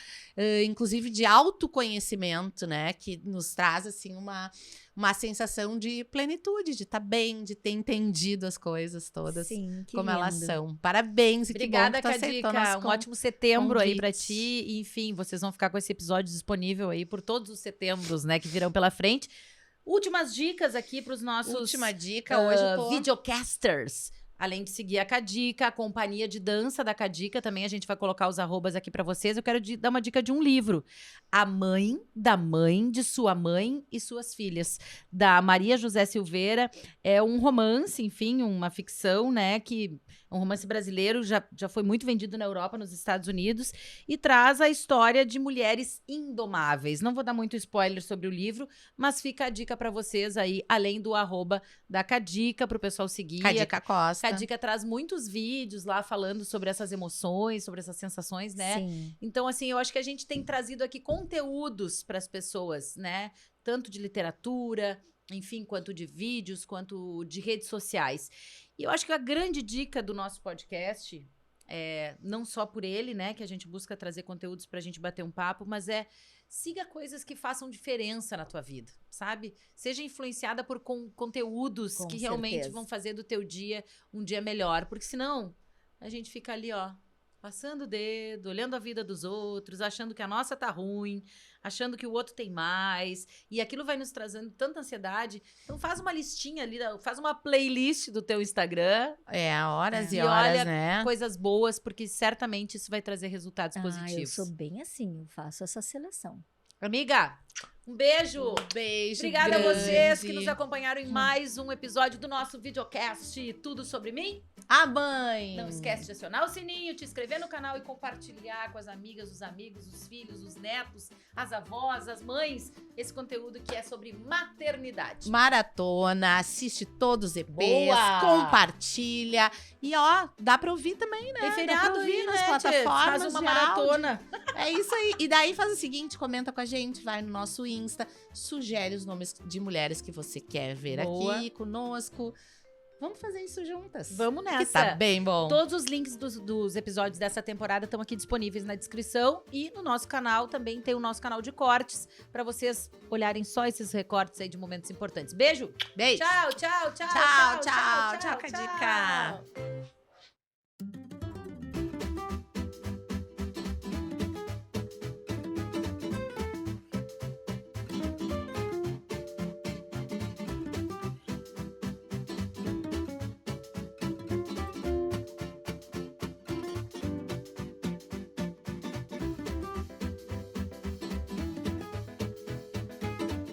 inclusive de autoconhecimento, né? Que nos traz, assim, uma sensação de plenitude, de estar bem, de ter entendido as coisas todas Sim, que como lindo. elas são. Parabéns e Obrigada, que bom que tu aceitou Cadica. nosso Um ótimo setembro aí pra convite. ti. E, enfim, vocês vão ficar com esse episódio disponível aí por todos os setembros, né, que virão pela frente. Últimas dicas aqui pros nossos Última dica, hoje eu tô... videocasters. Além de seguir a Cadica, a companhia de dança da Cadica, também a gente vai colocar os arrobas aqui pra vocês. Eu quero dar uma dica de um livro. A Mãe da Mãe de Sua Mãe e Suas Filhas, da Maria José Silveira. É um romance, enfim, uma ficção, né, que um romance brasileiro, já foi muito vendido na Europa, nos Estados Unidos, e traz a história de mulheres indomáveis. Não vou dar muito spoiler sobre o livro, mas fica a dica pra vocês aí, além do arroba da Cadica, pro pessoal seguir. Cadica Costa. A Cadica traz muitos vídeos lá falando sobre essas emoções, sobre essas sensações, né? Sim. Então, assim, eu acho que a gente tem trazido aqui conteúdos para as pessoas, né? Tanto de literatura, enfim, quanto de vídeos, quanto de redes sociais. E eu acho que a grande dica do nosso podcast, não só por ele, né? Que a gente busca trazer conteúdos pra gente bater um papo, mas siga coisas que façam diferença na tua vida, sabe? Seja influenciada por conteúdos Com que realmente certeza. vão fazer do teu dia um dia melhor. Porque senão, a gente fica ali, ó, passando o dedo, olhando a vida dos outros, achando que a nossa tá ruim, achando que o outro tem mais. E aquilo vai nos trazendo tanta ansiedade. Então faz uma listinha ali, faz uma playlist do teu Instagram, Horas e E horas, olha, né? coisas boas, porque certamente isso vai trazer resultados Eu positivos. sou bem assim, eu faço essa seleção. Amiga, um beijo! Beijo Obrigada a grande. vocês que nos acompanharam em mais um episódio do nosso videocast Tudo Sobre Mim. A mãe! Não esquece de acionar o sininho, te inscrever no canal e compartilhar com as amigas, os amigos, os filhos, os netos, as avós, as mães, esse conteúdo que é sobre maternidade. Maratona, assiste todos os EPs, Boa! compartilha. E ó, dá pra ouvir também, né? Tem Dá feriado pra ouvir aí, nas né, plataformas faz uma de maratona. áudio. É isso aí. E daí faz o seguinte, comenta com a gente, vai no nosso Insta, sugere os nomes de mulheres que você quer ver Boa. aqui conosco. Vamos fazer isso juntas. Vamos Que nessa. tá bem bom. Todos os links dos episódios dessa temporada estão aqui disponíveis na descrição e no nosso canal também tem o nosso canal de cortes para vocês olharem só esses recortes aí de momentos importantes. Beijo. Beijo. Tchau, tchau, tchau. Tchau, tchau, Cadica.